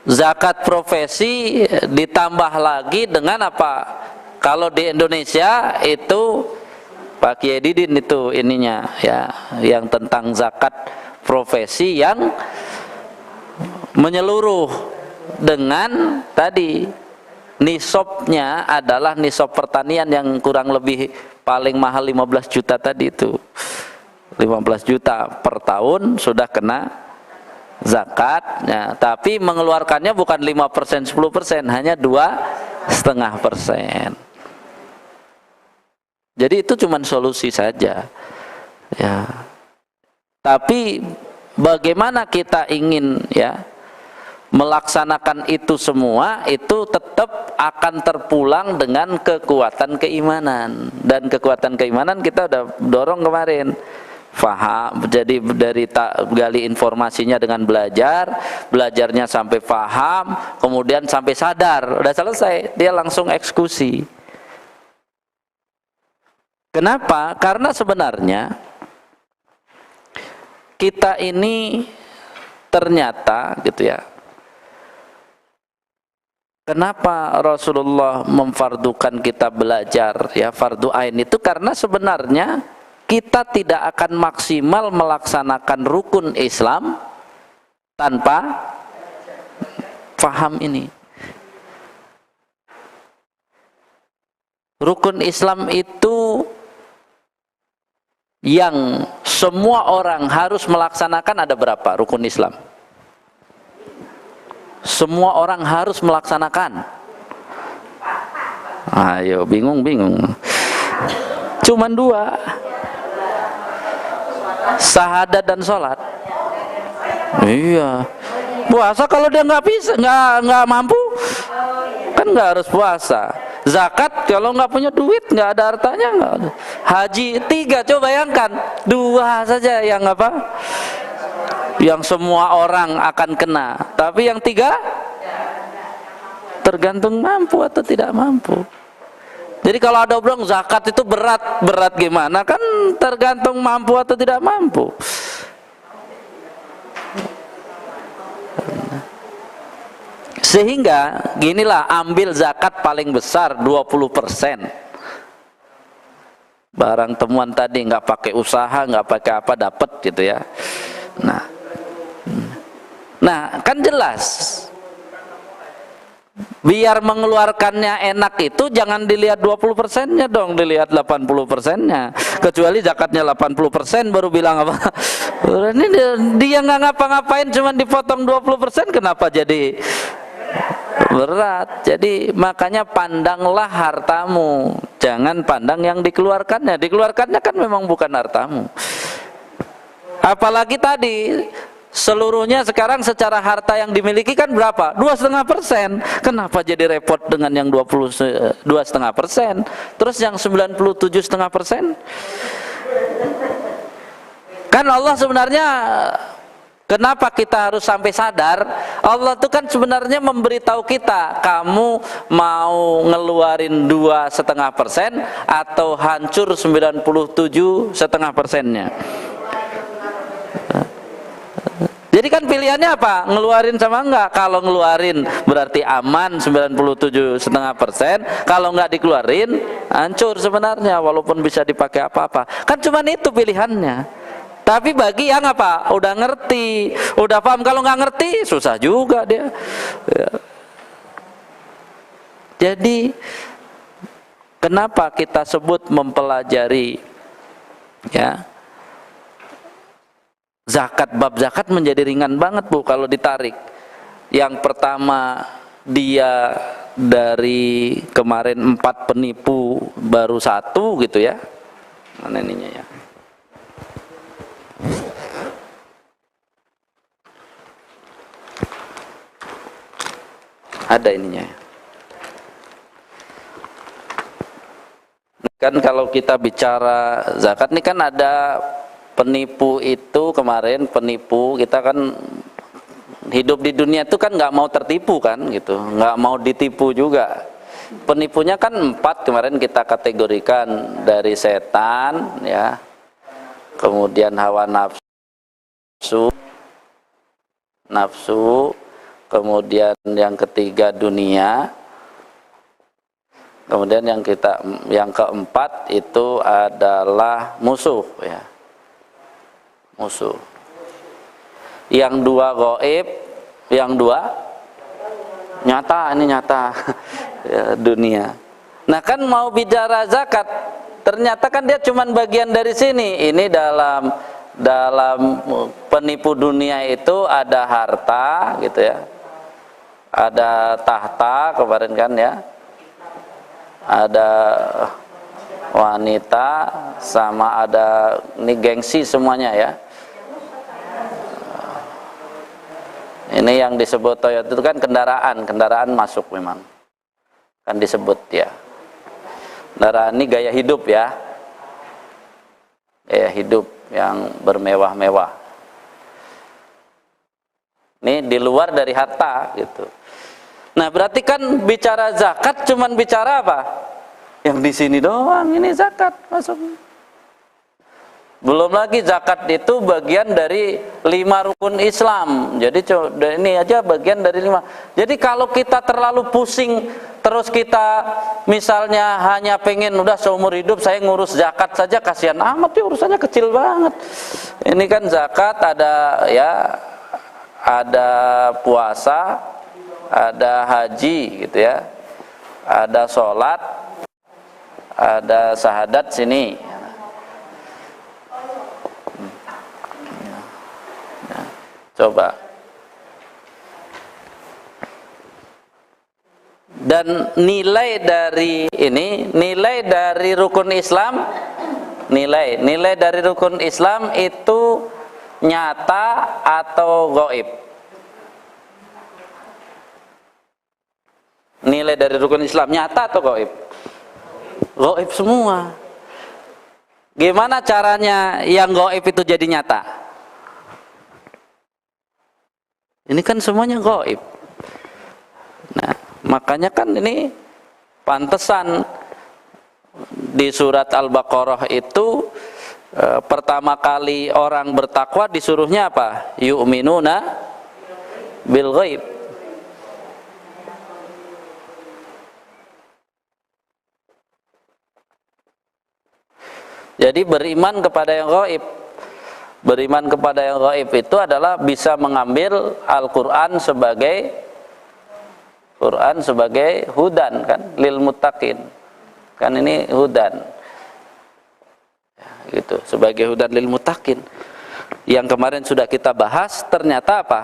zakat profesi ditambah lagi dengan apa? Kalau di Indonesia itu Pak Kiai Didin itu ininya ya, yang tentang zakat profesi yang menyeluruh dengan tadi nisabnya adalah nisab pertanian yang kurang lebih paling mahal 15 juta tadi itu. 15 juta per tahun sudah kena zakat ya, tapi mengeluarkannya bukan 5%, 10%, hanya 2,5%. Jadi itu cuma solusi saja ya. Tapi bagaimana kita ingin ya melaksanakan itu semua, itu tetap akan terpulang dengan kekuatan keimanan. Dan kekuatan keimanan kita udah dorong kemarin. Faham, jadi dari gali informasinya dengan belajar, belajarnya sampai paham, kemudian sampai sadar, udah selesai, dia langsung eksekusi. Kenapa? Karena sebenarnya kita ini ternyata gitu ya, kenapa Rasulullah memfardukan kita belajar ya fardu ain itu, karena sebenarnya kita tidak akan maksimal melaksanakan rukun Islam tanpa paham ini. Rukun Islam itu yang semua orang harus melaksanakan ada berapa rukun Islam? Semua orang harus melaksanakan. Ayo, bingung-bingung. Cuman 2. Syahadat dan sholat. Iya. Puasa kalau dia nggak bisa, nggak mampu, kan nggak harus puasa. Zakat kalau nggak punya duit, nggak ada hartanya, nggak ada. Haji 3, coba bayangkan 2 saja yang apa? Yang semua orang akan kena. Tapi yang 3 tergantung mampu atau tidak mampu. Jadi kalau ada orang zakat itu berat gimana? Kan tergantung mampu atau tidak mampu. Sehingga ginilah, ambil zakat paling besar 20%. Barang temuan tadi nggak pakai usaha, nggak pakai apa, dapat gitu ya. Nah kan jelas, biar mengeluarkannya enak itu jangan dilihat 20%-nya dong, dilihat 80%-nya. Kecuali zakatnya 80% baru bilang apa? Ini dia nggak ngapa-ngapain, cuma dipotong 20%, kenapa jadi berat? Jadi makanya pandanglah hartamu, jangan pandang yang dikeluarkannya. Dikeluarkannya kan memang bukan hartamu. Apalagi tadi seluruhnya sekarang secara harta yang dimiliki kan berapa? 2,5%. Kenapa jadi repot dengan yang 2,5%? Terus yang 97,5%? Kan Allah sebenarnya, kenapa kita harus sampai sadar? Allah itu kan sebenarnya memberitahu kita, kamu mau ngeluarin 2,5% atau hancur 97,5%-nya. Jadi kan pilihannya apa? Ngeluarin sama enggak? Kalau ngeluarin berarti aman 97,5%. Kalau enggak dikeluarin, hancur sebenarnya, walaupun bisa dipakai apa-apa. Kan cuman itu pilihannya. Tapi bagi yang apa? Udah ngerti, udah paham. Kalau nggak ngerti, susah juga dia. Ya. Jadi kenapa kita sebut mempelajari ya zakat, bab zakat menjadi ringan banget Bu kalau ditarik. Yang pertama, dia dari kemarin 4 penipu baru 1 gitu ya. Mana ininya ya? Ada ininya. Kan kalau kita bicara zakat ini kan ada penipu itu, kemarin penipu kita kan hidup di dunia itu kan nggak mau tertipu kan gitu, nggak mau ditipu juga. Penipunya kan 4 kemarin kita kategorikan, dari setan ya, kemudian hawa nafsu, kemudian yang ketiga dunia, kemudian yang keempat itu adalah musuh ya, musuh. Yang 2 gaib, yang 2 nyata, ini nyata ya, dunia. Nah kan mau bicara zakat, ternyata kan dia cuman bagian dari sini. Ini dalam penipu dunia itu ada harta gitu ya, ada tahta kemarin kan ya, ada wanita, sama ada ini gengsi semuanya ya. Ini yang disebut Toyota itu kan kendaraan masuk memang kan disebut ya. Kendaraan ini gaya hidup ya, gaya hidup yang bermewah-mewah. Ini di luar dari harta gitu. Nah berarti kan bicara zakat cuman bicara apa? Yang di sini doang, ini zakat masuk. Belum lagi zakat itu bagian dari 5 rukun Islam. Jadi ini aja bagian dari 5. Jadi kalau kita terlalu pusing, terus kita misalnya hanya pengen udah seumur hidup saya ngurus zakat saja, kasihan amat ya, urusannya kecil banget. Ini kan zakat ada ya, ada puasa, ada haji gitu ya, ada sholat, ada syahadat sini. Coba. Dan nilai dari ini, nilai dari rukun Islam, nilai dari rukun Islam itu nyata atau gaib? Nilai dari rukun Islam nyata atau gaib? Gaib semua. Gimana caranya yang gaib itu jadi nyata? Ini kan semuanya gaib. Nah, makanya kan ini pantesan di surat Al-Baqarah itu pertama kali orang bertakwa disuruhnya apa? Yu'minuna bil ghaib. Jadi beriman kepada yang gaib. Beriman kepada yang gaib itu adalah bisa mengambil Al-Qur'an sebagai hudan kan, lil muttaqin. Kan ini hudan. Ya, gitu, sebagai hudan lil muttaqin. Yang kemarin sudah kita bahas, ternyata apa?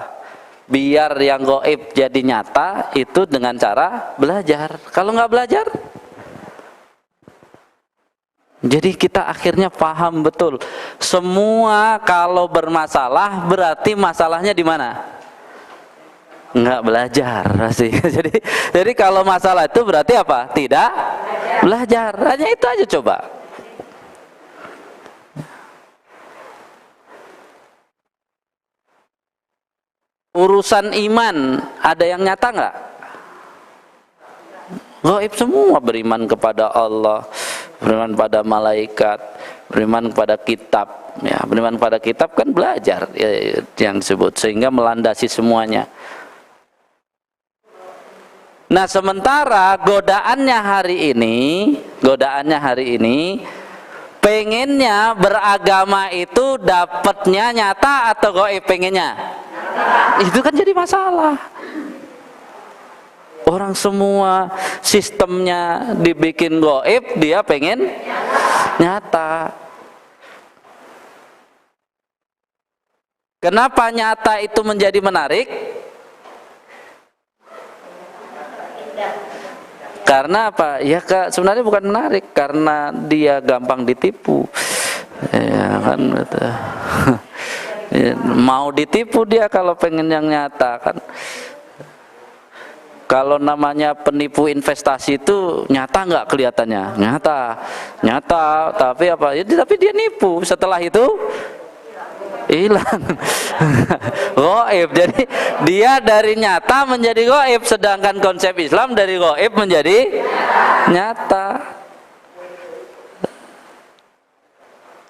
Biar yang gaib jadi nyata itu dengan cara belajar. Kalau nggak belajar, jadi kita akhirnya paham betul. Semua kalau bermasalah berarti masalahnya di mana? Nggak belajar pasti. Jadi kalau masalah itu berarti apa? Tidak belajar. Hanya itu aja coba. Urusan iman ada yang nyata nggak? Gaib semua. Beriman kepada Allah, beriman pada malaikat, beriman kepada kitab. Ya, beriman pada kitab kan belajar ya, yang disebut, sehingga melandasi semuanya. Nah, sementara godaannya hari ini pengennya beragama itu dapatnya nyata atau gaib pengennya? Itu kan jadi masalah. Orang semua sistemnya dibikin gaib, dia pengen nyata. Kenapa nyata itu menjadi menarik? Karena apa? Ya sebenarnya bukan menarik, karena dia gampang ditipu. Ya kan gitu. Mau ditipu dia kalau pengen yang nyata kan. Kalau namanya penipu investasi itu nyata nggak kelihatannya? Nyata, tapi apa? Tapi dia nipu. Setelah itu hilang. Gaib. Jadi dia dari nyata menjadi gaib, sedangkan konsep Islam dari gaib menjadi nyata.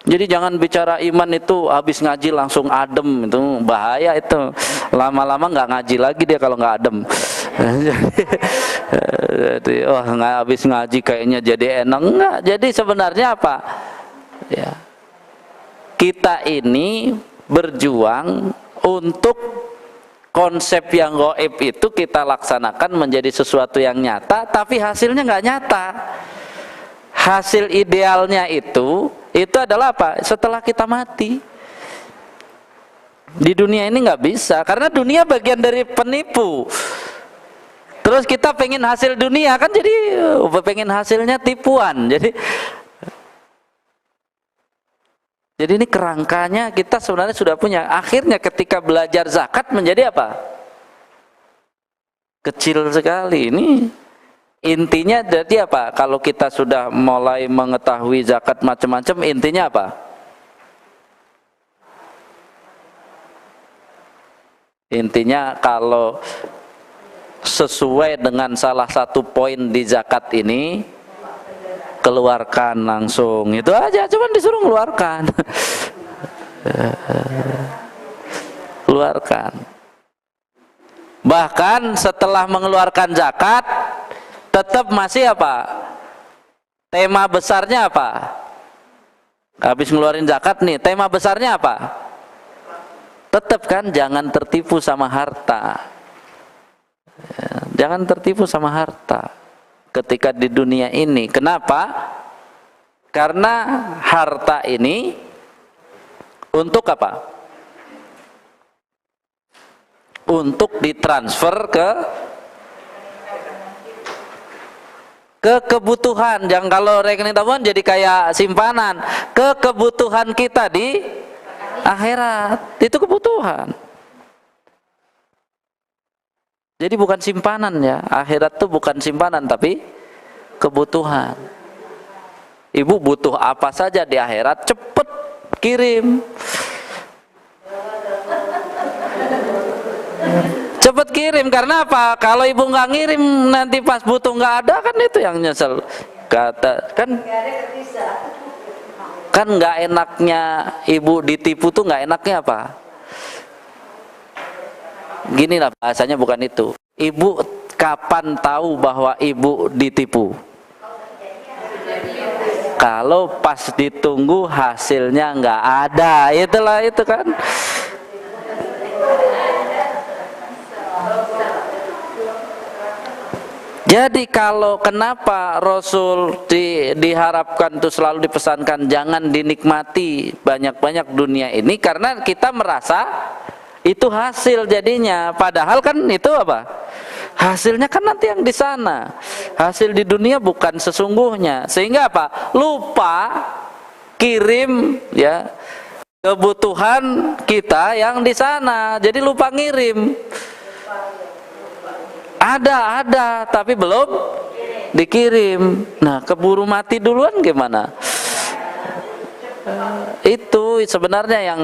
Jadi jangan bicara iman itu habis ngaji langsung adem, itu bahaya itu. Lama-lama nggak ngaji lagi dia kalau nggak adem. Jadi nggak habis ngaji kayaknya jadi enak. Enggak. Jadi sebenarnya apa? Ya, kita ini berjuang untuk konsep yang gaib itu kita laksanakan menjadi sesuatu yang nyata, tapi hasilnya nggak nyata. Hasil idealnya itu adalah apa? Setelah kita mati. Di dunia ini nggak bisa, karena dunia bagian dari penipu. Terus kita pengen hasil dunia kan, jadi pengen hasilnya tipuan. Jadi ini kerangkanya kita sebenarnya sudah punya. Akhirnya ketika belajar zakat menjadi apa? Kecil sekali. Ini intinya jadi apa? Kalau kita sudah mulai mengetahui zakat macam-macam, intinya apa? Intinya kalau sesuai dengan salah satu poin di zakat ini, keluarkan langsung. Itu aja, cuman disuruh keluarkan. Keluarkan. Bahkan setelah mengeluarkan zakat tetap masih apa? Tema besarnya apa? Habis ngeluarin zakat nih, tema besarnya apa? Tetap kan jangan tertipu sama harta. Jangan tertipu sama harta ketika di dunia ini. Kenapa? Karena harta ini untuk apa? Untuk ditransfer ke kebutuhan. Yang kalau rekening tabungan jadi kayak simpanan. Ke kebutuhan kita di akhirat. Itu kebutuhan. Jadi bukan simpanan ya. Akhirat itu bukan simpanan tapi kebutuhan. Ibu butuh apa saja di akhirat, cepet kirim. Cepet kirim, karena apa? Kalau ibu nggak ngirim nanti pas butuh nggak ada, kan itu yang nyesel. Kata kan nggak enaknya ibu ditipu tuh, nggak enaknya apa? Gini lah bahasanya, bukan itu. Ibu kapan tahu bahwa ibu ditipu? kalau pas ditunggu hasilnya nggak ada, itulah itu kan. Jadi kalau kenapa Rasul diharapkan tuh selalu dipesankan jangan dinikmati banyak-banyak dunia ini, karena kita merasa itu hasil jadinya, padahal kan itu apa? Hasilnya kan nanti yang di sana. Hasil di dunia bukan sesungguhnya. Sehingga apa? Lupa kirim ya kebutuhan kita yang di sana. Jadi lupa ngirim. Ada, tapi belum dikirim. Nah, keburu mati duluan gimana? Itu sebenarnya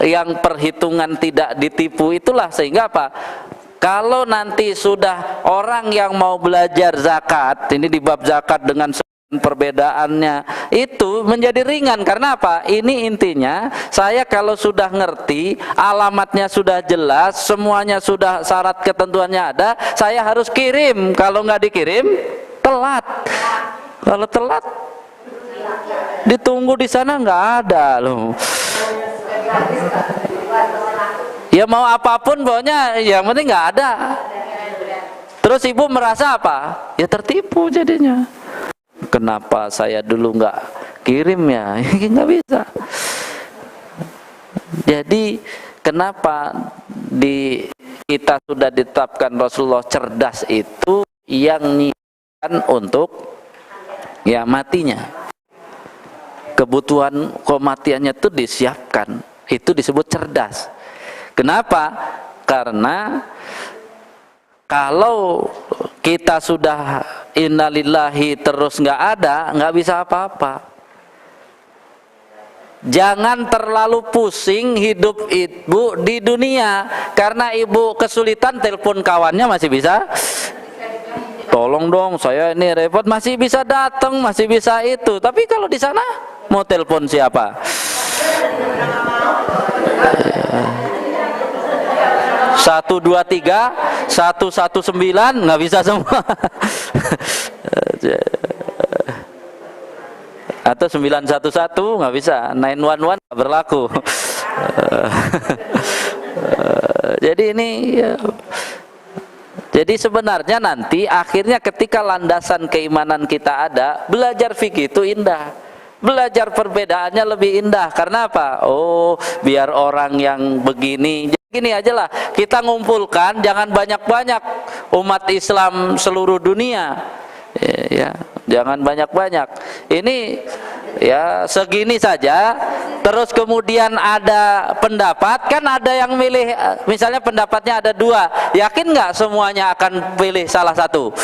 yang perhitungan tidak ditipu itulah, sehingga apa? Kalau nanti sudah orang yang mau belajar zakat, ini di bab zakat dengan perbedaannya itu menjadi ringan. Karena apa? Ini intinya saya kalau sudah ngerti, alamatnya sudah jelas, semuanya sudah, syarat ketentuannya ada, saya harus kirim. Kalau nggak dikirim telat. Kalau telat ditunggu di sana nggak ada loh. Ya mau apapun pokoknya yang penting nggak ada. Terus ibu merasa apa? Ya tertipu jadinya. Kenapa saya dulu nggak kirim ya? Nggak bisa. Jadi kenapa kita sudah ditetapkan Rasulullah cerdas itu yang niatkan untuk ya matinya, kebutuhan kematiannya itu disiapkan, itu disebut cerdas. Kenapa? Karena kalau kita sudah innalillahi terus nggak ada, nggak bisa apa-apa. Jangan terlalu pusing hidup ibu di dunia, karena ibu kesulitan telepon kawannya masih bisa. Tolong dong, saya ini repot, masih bisa datang, masih bisa itu. Tapi kalau di sana mau telepon siapa? 123 119 nggak bisa semua. Atau 911 nggak bisa, 911 nggak berlaku. Jadi ini ya. Jadi sebenarnya nanti akhirnya ketika landasan keimanan kita ada, belajar fikih itu indah. Belajar perbedaannya lebih indah. Karena apa? Oh, biar orang yang begini, gini aja lah, kita ngumpulkan, jangan banyak-banyak umat Islam seluruh dunia. Ya, jangan banyak-banyak. Ini ya segini saja. Terus kemudian ada pendapat, kan ada yang milih, misalnya pendapatnya ada dua, yakin nggak semuanya akan pilih salah satu?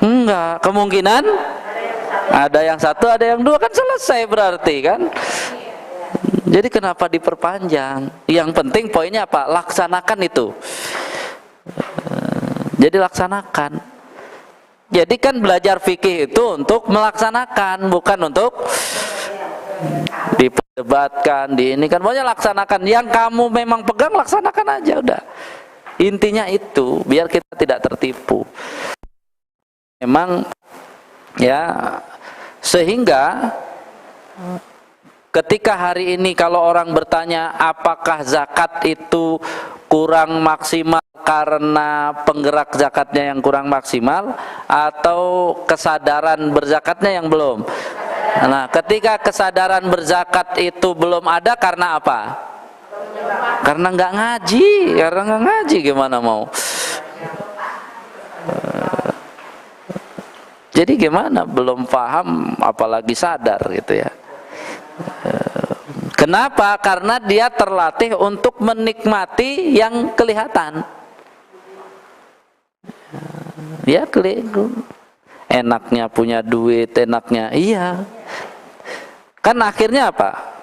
Enggak, kemungkinan ada yang satu, ada yang dua, kan selesai berarti kan. Jadi kenapa diperpanjang? Yang penting poinnya apa? Laksanakan itu. Jadi laksanakan. Jadi kan belajar fikih itu untuk melaksanakan, bukan untuk diperdebatkan, ini kan. Pokoknya laksanakan. Yang kamu memang pegang, laksanakan aja udah. Intinya itu, biar kita tidak tertipu. Memang ya, sehingga ketika hari ini kalau orang bertanya apakah zakat itu kurang maksimal karena penggerak zakatnya yang kurang maksimal atau kesadaran berzakatnya yang belum. Nah, ketika kesadaran berzakat itu belum ada karena apa? Karena nggak ngaji, gimana mau? Jadi gimana? Belum paham apalagi sadar gitu ya. Kenapa? Karena dia terlatih untuk menikmati yang kelihatan. Ya enaknya punya duit, enaknya iya. Kan akhirnya apa?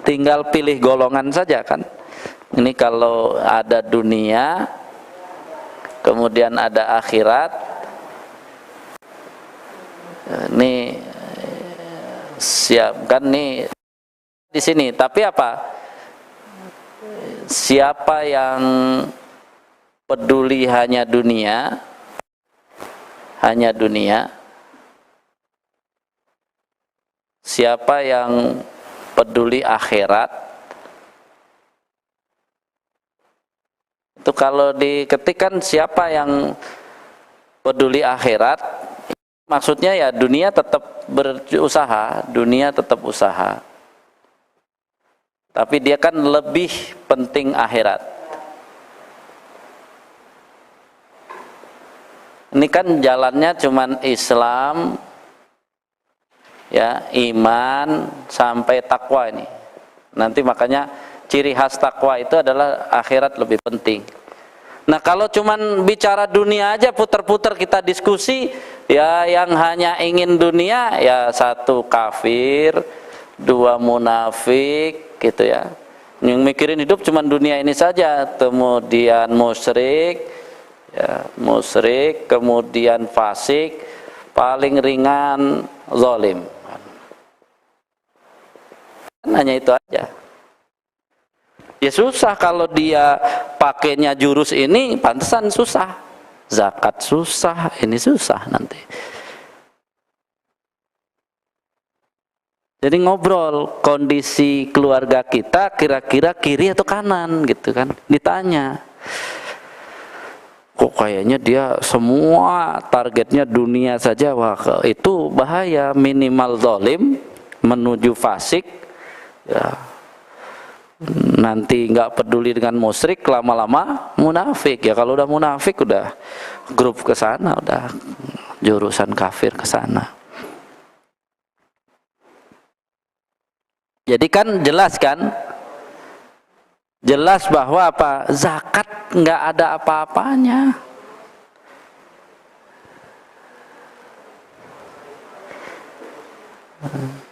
Tinggal pilih golongan saja kan. Ini kalau ada dunia, kemudian ada akhirat. Ini siapkan nih di sini, tapi apa? Siapa yang peduli hanya dunia, siapa yang peduli akhirat, itu kalau diketikkan siapa yang peduli akhirat, maksudnya ya dunia tetap berusaha, dunia tetap usaha, tapi dia kan lebih penting akhirat. Ini kan jalannya cuman Islam, ya, iman sampai takwa ini. Nanti makanya ciri khas takwa itu adalah akhirat lebih penting. Nah, kalau cuman bicara dunia aja putar-putar kita diskusi, ya yang hanya ingin dunia ya satu kafir, dua munafik gitu ya. Yang mikirin hidup cuman dunia ini saja, kemudian musyrik, ya, musyrik, kemudian fasik, paling ringan zalim. Hanya itu aja. Ya susah kalau dia pakainya jurus ini, pantesan susah. Zakat susah, ini susah nanti. Jadi ngobrol kondisi keluarga kita kira-kira kiri atau kanan gitu kan, ditanya. Kok kayaknya dia semua targetnya dunia saja, wah itu bahaya, minimal zalim menuju fasik, ya nanti nggak peduli dengan musyrik, lama-lama munafik. Ya kalau udah munafik udah grup ke sana, udah jurusan kafir ke sana. Jadi kan jelas kan? Jelas bahwa apa? Zakat nggak ada apa-apanya.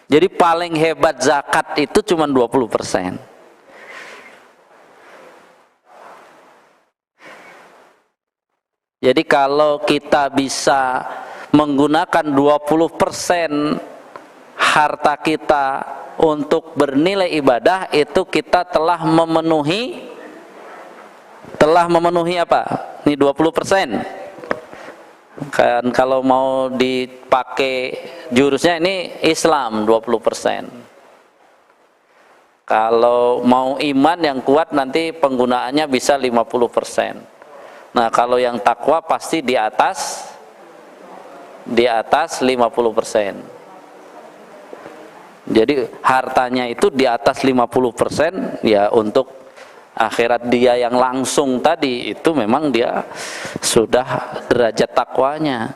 Jadi paling hebat zakat itu cuma 20%. Jadi kalau kita bisa menggunakan 20% harta kita untuk bernilai ibadah, itu kita telah memenuhi apa? Ini 20%. Kan kalau mau dipakai jurusnya ini Islam 20%. Kalau mau iman yang kuat nanti penggunaannya bisa 50%. Nah, kalau yang takwa pasti di atas 50%. Jadi hartanya itu di atas 50%, ya untuk akhirat dia yang langsung tadi itu memang dia sudah derajat takwanya.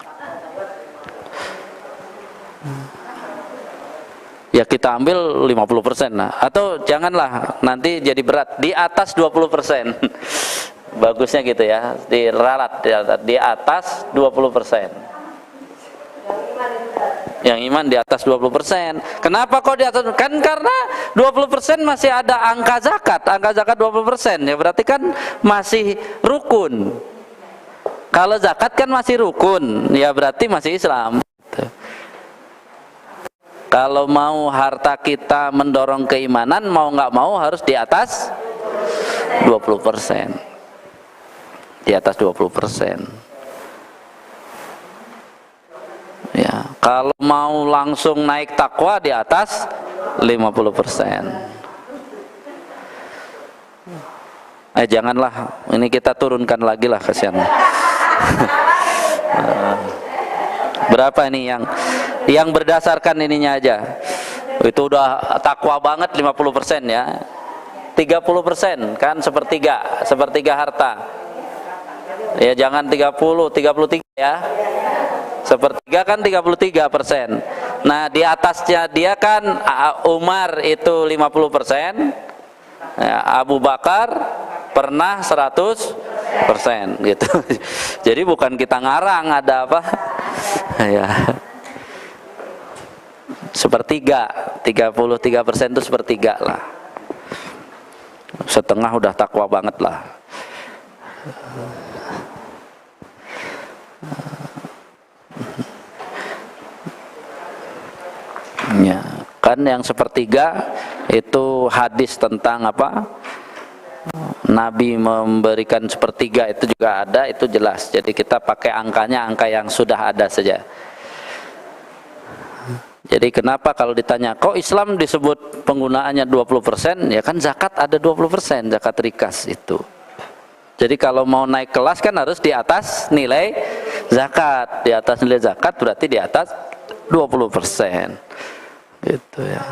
Ya kita ambil 50%. Nah, atau janganlah nanti jadi berat, di atas 20%. Bagusnya gitu ya, diralat di atas 20%. Yang iman di atas 20%. Kenapa kok di atas? Kan karena 20% masih ada angka zakat 20%, ya berarti kan masih rukun. Kalau zakat kan masih rukun, ya berarti masih Islam. Kalau mau harta kita mendorong keimanan, mau nggak mau harus di atas 20%. Di atas 20%. Ya, kalau mau langsung naik takwa di atas 50%. Janganlah, ini kita turunkan lagi lah, kasihan. Berapa ini yang berdasarkan ininya aja? Itu udah takwa banget 50% ya. 30% kan sepertiga harta. Ya jangan 33 ya. Sepertiga kan 33%. Nah di atasnya dia kan Umar itu 50%, ya, Abu Bakar pernah 100% gitu. Jadi bukan kita ngarang ada apa, ya. Sepertiga, 33% itu sepertiga lah. Setengah udah takwa banget lah. Ya, kan yang sepertiga itu hadis tentang apa? Nabi memberikan sepertiga itu juga ada, itu jelas. Jadi kita pakai angkanya angka yang sudah ada saja. Jadi kenapa kalau ditanya kok Islam disebut penggunaannya 20%, ya kan zakat ada 20%, zakat rikas itu. Jadi kalau mau naik kelas kan harus di atas nilai zakat. Di atas nilai zakat berarti di atas 20%. Gitu ya.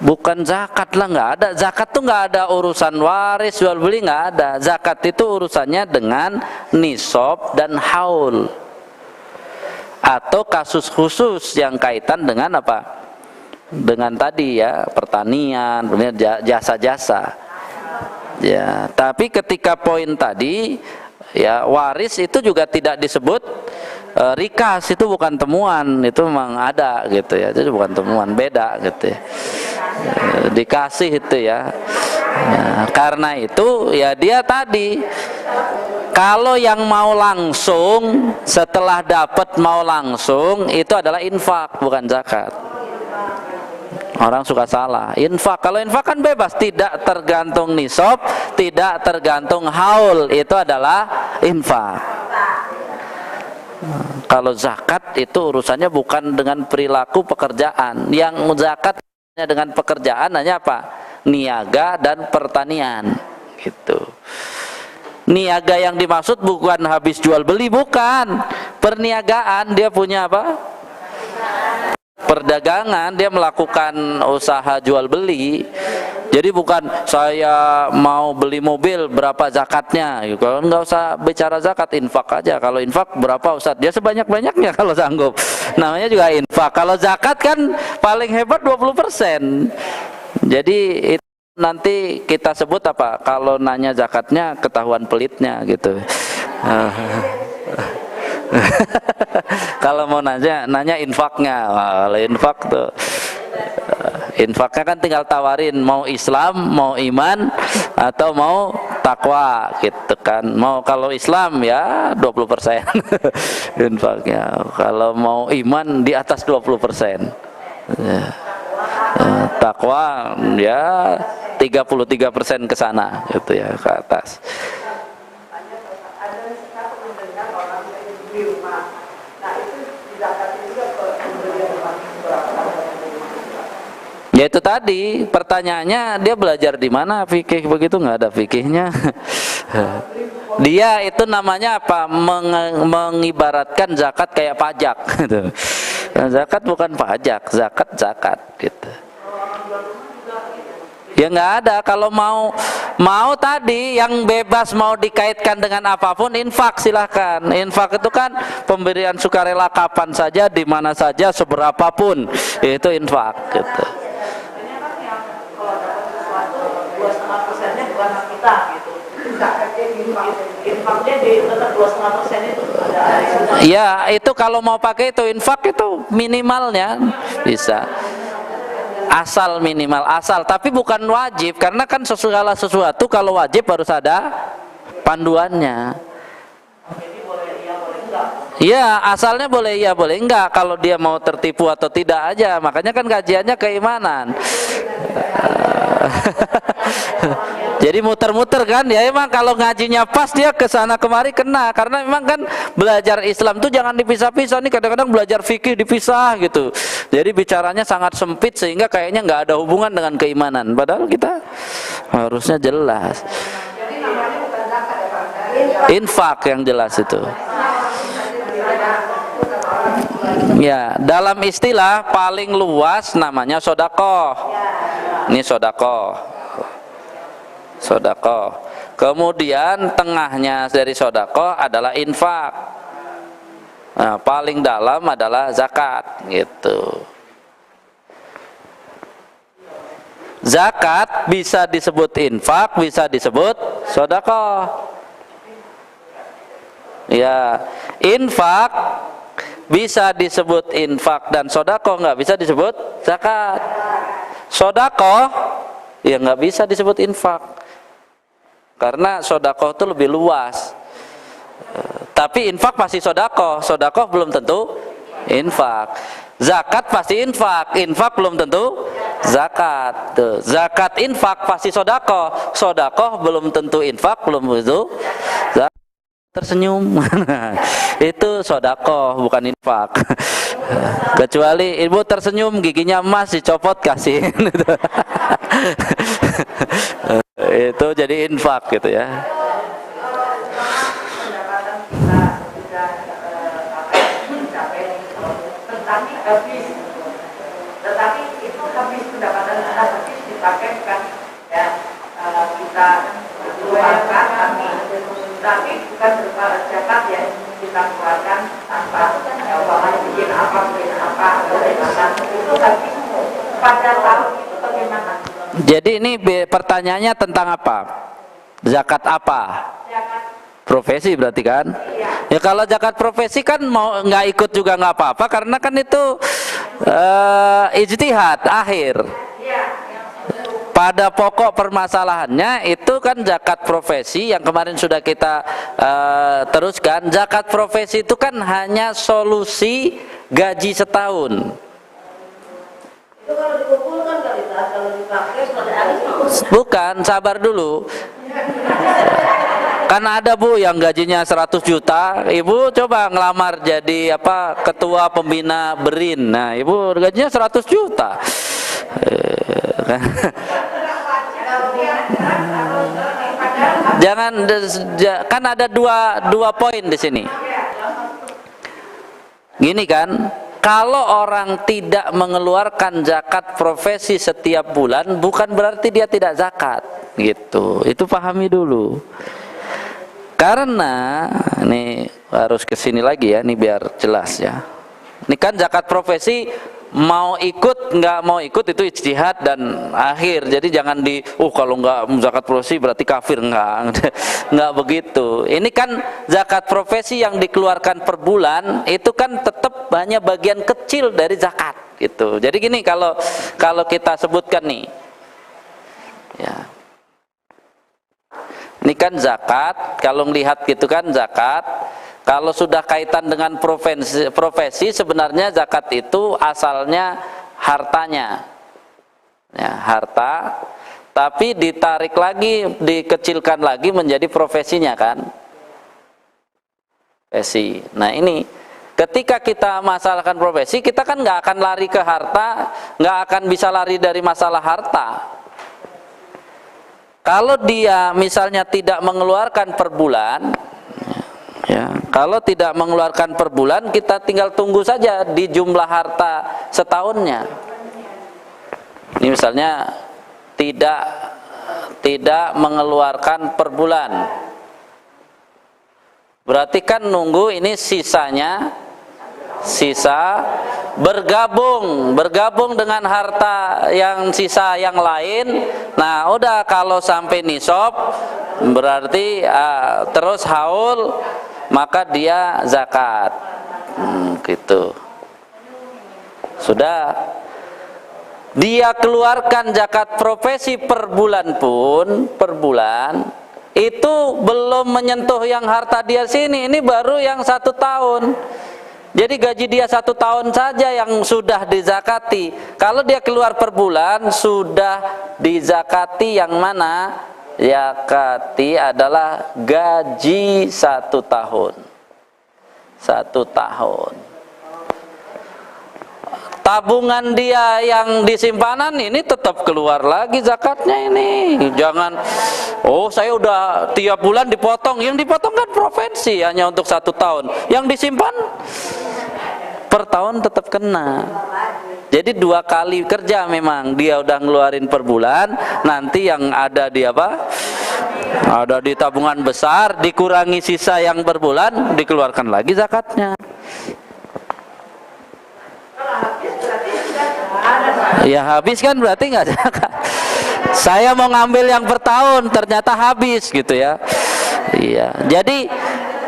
Bukan zakat lah, nggak ada. Zakat tuh nggak ada urusan waris, jual beli, nggak ada. Zakat itu urusannya dengan nisab dan haul. Atau kasus khusus yang kaitan dengan apa? Dengan tadi ya, pertanian, jasa-jasa. Ya, tapi ketika poin tadi ya, waris itu juga tidak disebut rikas, itu bukan temuan, itu memang ada gitu ya. Jadi bukan temuan, beda gitu ya. Dikasih itu ya. Karena itu ya dia tadi kalau yang mau langsung setelah dapat mau langsung itu adalah infak, bukan zakat. Orang suka salah. Infak, kalau infak kan bebas, tidak tergantung nisab, tidak tergantung haul, itu adalah infak. Kalau zakat itu urusannya bukan dengan perilaku pekerjaan. Yang zakat dengan pekerjaan hanya apa? Niaga dan pertanian. Gitu. Niaga yang dimaksud bukan habis jual beli, bukan. Perniagaan, dia punya apa? Perdagangan, dia melakukan usaha jual beli. Jadi bukan saya mau beli mobil berapa zakatnya, kalau nggak usah bicara zakat, infak aja. Kalau infak berapa Ustaz? Dia sebanyak-banyaknya kalau sanggup, namanya juga infak. Kalau zakat kan paling hebat 20%. Jadi itu nanti kita sebut apa, kalau nanya zakatnya ketahuan pelitnya gitu. Kalau mau nanya infaknya. Kalau infak tuh, infaknya kan tinggal tawarin mau Islam, mau iman, atau mau takwa gitu kan. Mau kalau Islam ya 20% infaknya. Kalau mau iman di atas 20%. Takwa ya 33% ke sana gitu ya, ke atas. Ya itu tadi pertanyaannya, dia belajar di mana fikih begitu, nggak ada fikihnya. Dia itu namanya apa? Mengibaratkan zakat kayak pajak gitu. Zakat bukan pajak, zakat gitu. Ya nggak ada. Kalau mau tadi yang bebas mau dikaitkan dengan apapun, infak silahkan. Infak itu kan pemberian sukarela kapan saja, di mana saja, seberapapun, itu infak gitu. Ya itu kalau mau pakai itu infak itu minimalnya bisa. Asal minimal, asal, tapi bukan wajib, karena kan segala sesuatu kalau wajib harus ada panduannya. Iya, asalnya boleh iya boleh enggak, kalau dia mau tertipu atau tidak aja. Makanya kan kajiannya keimanan. Jadi muter-muter kan, ya emang kalau ngajinya pas dia kesana kemari kena, karena memang kan belajar Islam tuh jangan dipisah-pisah. Nih kadang-kadang belajar fikih dipisah gitu, jadi bicaranya sangat sempit sehingga kayaknya nggak ada hubungan dengan keimanan, padahal kita harusnya jelas. Infak yang jelas itu. Ya, dalam istilah paling luas namanya sodakoh. Ini sodakoh. Kemudian tengahnya dari sodakoh adalah infak. Nah, paling dalam adalah zakat gitu. Zakat bisa disebut infak, bisa disebut sodakoh. Ya, infak bisa disebut infak dan sodakoh, nggak bisa disebut zakat. Sodakoh ya nggak bisa disebut infak, karena sodakoh itu lebih luas. Tapi infak pasti sodakoh, sodakoh belum tentu infak. Zakat pasti infak, infak belum tentu zakat. Zakat infak pasti sodakoh, sodakoh belum tentu infak, belum tentu zakat. tersenyum. Itu sodakoh, bukan infak. Kecuali ibu tersenyum giginya emas dicopot kasih. Itu jadi infak gitu ya. Tetapi itu habis pendapatan kita habis dipakai kan ya kita keluarkan tapi bukan berupa zakat ya kita keluarkan tanpa umpamanya bikin apa itu habis pada tahun itu bagaimana? Jadi ini pertanyaannya tentang apa? Zakat apa? Zakat Profesi berarti kan? Ya kalau zakat profesi kan mau nggak ikut juga nggak apa-apa karena kan itu ijtihad akhir. Pada pokok permasalahannya itu kan zakat profesi yang kemarin sudah kita teruskan. Zakat profesi itu kan hanya solusi gaji setahun. itu kalau dikumpulkan kalau dipakai Bukan, sabar dulu. Kan ada Bu yang gajinya 100 juta, Ibu coba ngelamar jadi ketua pembina BERIN. Nah, Ibu gajinya 100 juta. Jangan, kan ada dua poin di sini. Gini kan, kalau orang tidak mengeluarkan zakat profesi setiap bulan, bukan berarti dia tidak zakat, gitu. Itu pahami dulu. Karena ini harus kesini lagi ya, ini biar jelas ya. Ini kan zakat profesi mau ikut nggak mau ikut itu ijtihad dan akhir. Jadi jangan kalau nggak zakat profesi berarti kafir, nggak begitu. Ini kan zakat profesi yang dikeluarkan per bulan itu kan tetap hanya bagian kecil dari zakat gitu. Jadi gini kalau kita sebutkan nih, ya. Ini kan zakat, kalau melihat gitu kan zakat. Kalau sudah kaitan dengan profesi sebenarnya zakat itu asalnya hartanya, ya, harta, tapi ditarik lagi, dikecilkan lagi menjadi profesinya kan, profesi. Nah ini, ketika kita masalahkan profesi, kita kan nggak akan lari ke harta, nggak akan bisa lari dari masalah harta. Kalau dia misalnya tidak mengeluarkan per bulan, ya, kalau tidak mengeluarkan per bulan, kita tinggal tunggu saja di jumlah harta setahunnya. Ini misalnya tidak mengeluarkan per bulan, berarti kan nunggu ini sisa bergabung dengan harta yang sisa yang lain. Nah udah, kalau sampai nisab berarti terus haul, maka dia zakat, gitu. Sudah dia keluarkan zakat profesi per bulan pun, per bulan itu belum menyentuh yang harta dia sini, ini baru yang 1 tahun. Jadi gaji dia 1 tahun saja yang sudah dizakati. Kalau dia keluar per bulan sudah dizakati yang mana? Zakati adalah gaji 1 tahun. 1 tahun. Tabungan dia yang disimpanan ini tetap keluar lagi zakatnya ini. Jangan, saya udah tiap bulan dipotong. Yang dipotong kan profesi hanya untuk 1 tahun. Yang disimpan per tahun tetap kena. Jadi 2 kali kerja memang. Dia udah ngeluarin per bulan, nanti yang ada di ada di tabungan besar, dikurangi sisa yang per bulan, dikeluarkan lagi zakatnya. Ya habis kan berarti nggak zakat. Saya mau ngambil yang per tahun, ternyata habis gitu ya. Iya. Jadi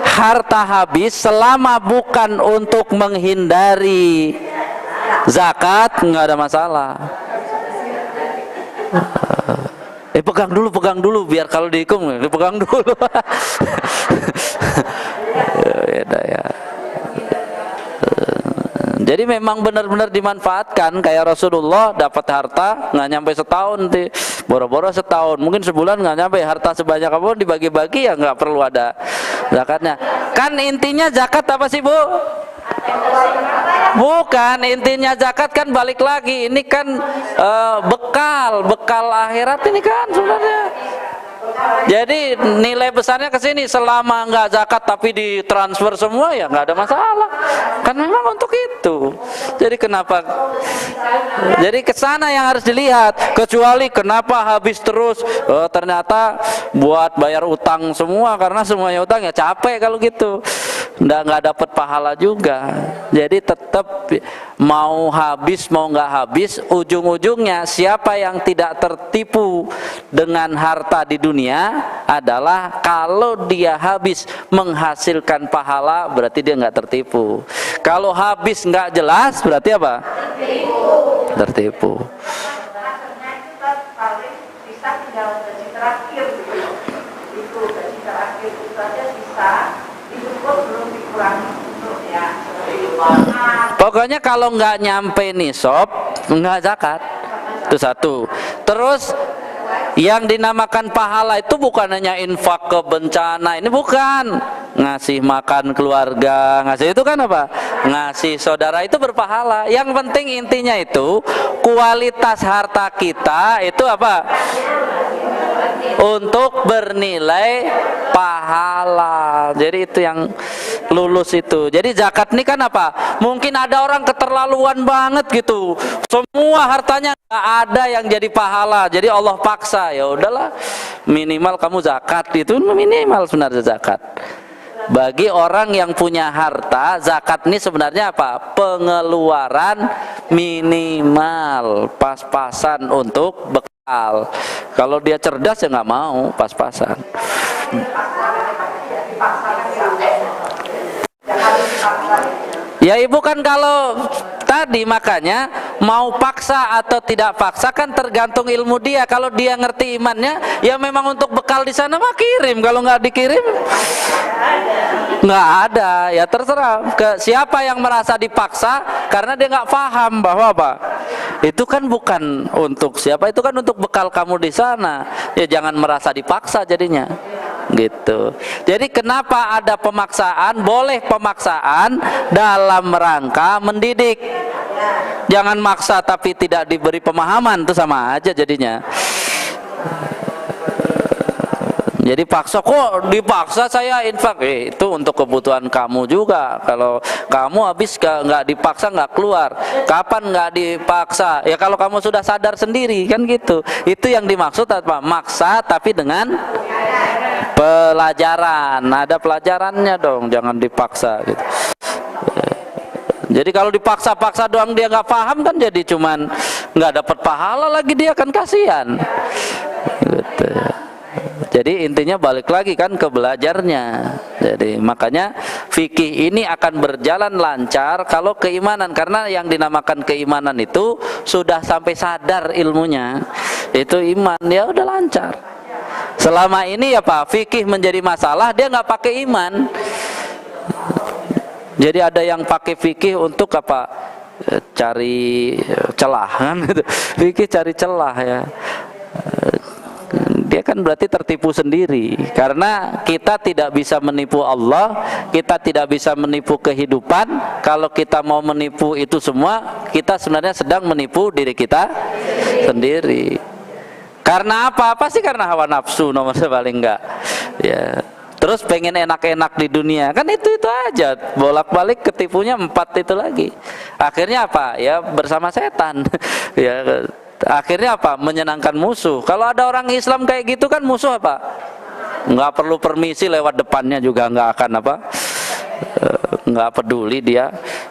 harta habis selama bukan untuk menghindari zakat nggak ada masalah. Pegang dulu biar kalau dihitung dipegang dulu. Ya. Jadi memang benar-benar dimanfaatkan. Kayak Rasulullah dapat harta nggak nyampe setahun, boro-boro setahun, mungkin sebulan nggak nyampe. Harta sebanyak apa dibagi-bagi ya nggak perlu ada zakatnya. Kan intinya zakat apa sih, Bu? Bukan, intinya zakat kan balik lagi. Ini kan bekal akhirat ini kan sebenarnya. Jadi nilai besarnya ke sini. Selama nggak zakat tapi ditransfer semua ya nggak ada masalah. Kan memang untuk itu. Jadi kenapa? Jadi kesana yang harus dilihat. Kecuali kenapa habis terus? Ternyata buat bayar utang semua, karena semuanya utang ya capek kalau gitu. Nggak dapat pahala juga. Jadi tetap mau habis mau nggak habis, ujung-ujungnya siapa yang tidak tertipu dengan harta di dunia adalah kalau dia habis menghasilkan pahala, berarti dia nggak tertipu. Kalau habis nggak jelas berarti apa? Tertipu. Maksudnya itu kan paling bisa tinggal gaji terakhir gitu. Itu gaji terakhir itu saja bisa diukur, belum dikurangi untuk ya Pokoknya kalau nggak nyampe nisab nggak zakat. Itu satu. Terus yang dinamakan pahala itu bukan hanya infak ke bencana, ini bukan. Ngasih makan keluarga, ngasih itu kan apa? Ngasih saudara itu berpahala. Yang penting intinya itu kualitas harta kita itu apa? Untuk bernilai pahala. Jadi itu yang lulus itu. Jadi zakat ini kan apa? Mungkin ada orang keterlaluan banget gitu. Semua hartanya nggak ada yang jadi pahala. Jadi Allah paksa, ya udahlah. Minimal kamu zakat, itu minimal sebenarnya zakat. Bagi orang yang punya harta, zakat ini sebenarnya apa? Pengeluaran minimal, pas-pasan untuk bekal. Kalau dia cerdas ya nggak mau pas-pasan. Ya ibu kan kalau tadi makanya mau paksa atau tidak paksa kan tergantung ilmu dia. Kalau dia ngerti imannya, ya memang untuk bekal di sana mah kirim. Kalau nggak dikirim, nggak ada. Ya terserah ke siapa yang merasa dipaksa karena dia nggak paham bahwa apa? Itu kan bukan untuk siapa, itu kan untuk bekal kamu di sana. Ya jangan merasa dipaksa jadinya. Gitu. Jadi kenapa ada pemaksaan? Boleh pemaksaan dalam rangka mendidik. Jangan maksa tapi tidak diberi pemahaman, itu sama aja jadinya. Jadi paksa, kok dipaksa saya infak, itu untuk kebutuhan kamu juga. Kalau kamu habis nggak dipaksa nggak keluar. Kapan nggak dipaksa? Ya kalau kamu sudah sadar sendiri kan gitu. Itu yang dimaksud apa? Maksa tapi dengan pelajaran. Ada pelajarannya dong, jangan dipaksa gitu. Jadi kalau dipaksa-paksa doang dia nggak paham kan jadi cuman nggak dapat pahala lagi, dia kan kasihan. Gitu. Jadi intinya balik lagi kan ke belajarnya. Jadi makanya fikih ini akan berjalan lancar kalau keimanan, karena yang dinamakan keimanan itu sudah sampai sadar ilmunya. Itu iman, ya udah lancar. Selama ini ya Pak, fikih menjadi masalah, dia nggak pakai iman. Jadi ada yang pakai fikih untuk apa? Cari celah kan? Fikih cari celah ya. Dia kan berarti tertipu sendiri, karena kita tidak bisa menipu Allah, kita tidak bisa menipu kehidupan. Kalau kita mau menipu itu semua, kita sebenarnya sedang menipu diri kita sendiri. Karena apa? Pasti karena hawa nafsu nomor paling enggak. Ya. Terus pengen enak-enak di dunia, kan itu aja, bolak-balik ketipunya 4 itu lagi. Akhirnya apa? Ya bersama setan. Ya. Akhirnya apa? Menyenangkan musuh. Kalau ada orang Islam kayak gitu kan musuh apa? Nggak perlu permisi lewat depannya juga nggak akan apa? Nggak peduli dia.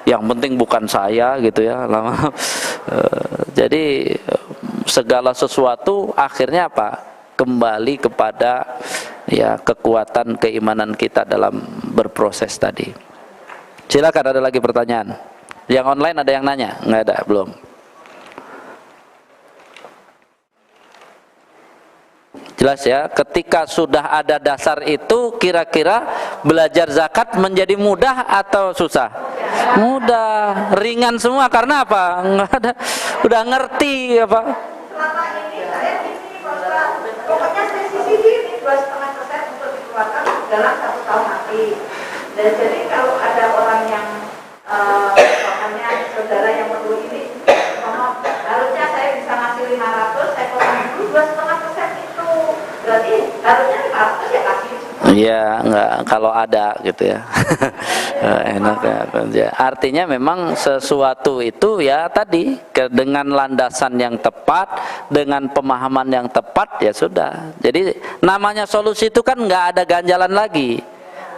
Yang penting bukan saya gitu ya. Jadi segala sesuatu akhirnya apa? Kembali kepada ya kekuatan keimanan kita dalam berproses tadi. Silakan, ada lagi pertanyaan? Yang online ada yang nanya? Nggak ada, belum. Jelas ya, ketika sudah ada dasar itu, kira-kira belajar zakat menjadi mudah atau susah? mudah, ringan semua. Karena apa? Nggak ada, udah ngerti apa. Selama ini saya ini pokoknya saya sisihkan 2,5% untuk dikeluarkan dalam 1 tahun nanti. Dan jadi kalau ada orang yang makanya saudara yang perlu ini ngomong, harusnya saya bisa ngasih 500, saya potong dulu 2,5% itu, berarti harusnya 500 ya kasih. Iya, enggak kalau ada gitu ya. Enak ya. Artinya memang sesuatu itu ya tadi dengan landasan yang tepat, dengan pemahaman yang tepat ya sudah. Jadi namanya solusi itu kan nggak ada ganjalan lagi.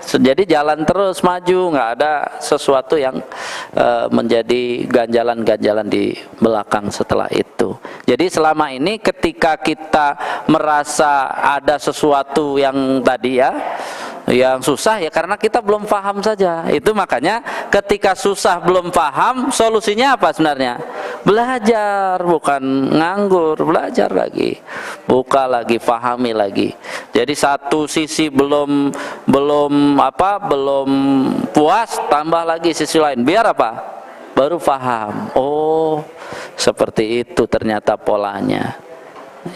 Jadi jalan terus maju, nggak ada sesuatu yang menjadi ganjalan-ganjalan di belakang setelah itu. Jadi selama ini ketika kita merasa ada sesuatu yang tadi ya, yang susah ya karena kita belum paham saja. Itu makanya ketika susah belum paham, solusinya apa sebenarnya? Belajar, bukan nganggur, belajar lagi, buka lagi, pahami lagi. Jadi satu sisi belum puas, tambah lagi sisi lain. Biar apa? Baru paham. Oh, seperti itu ternyata polanya.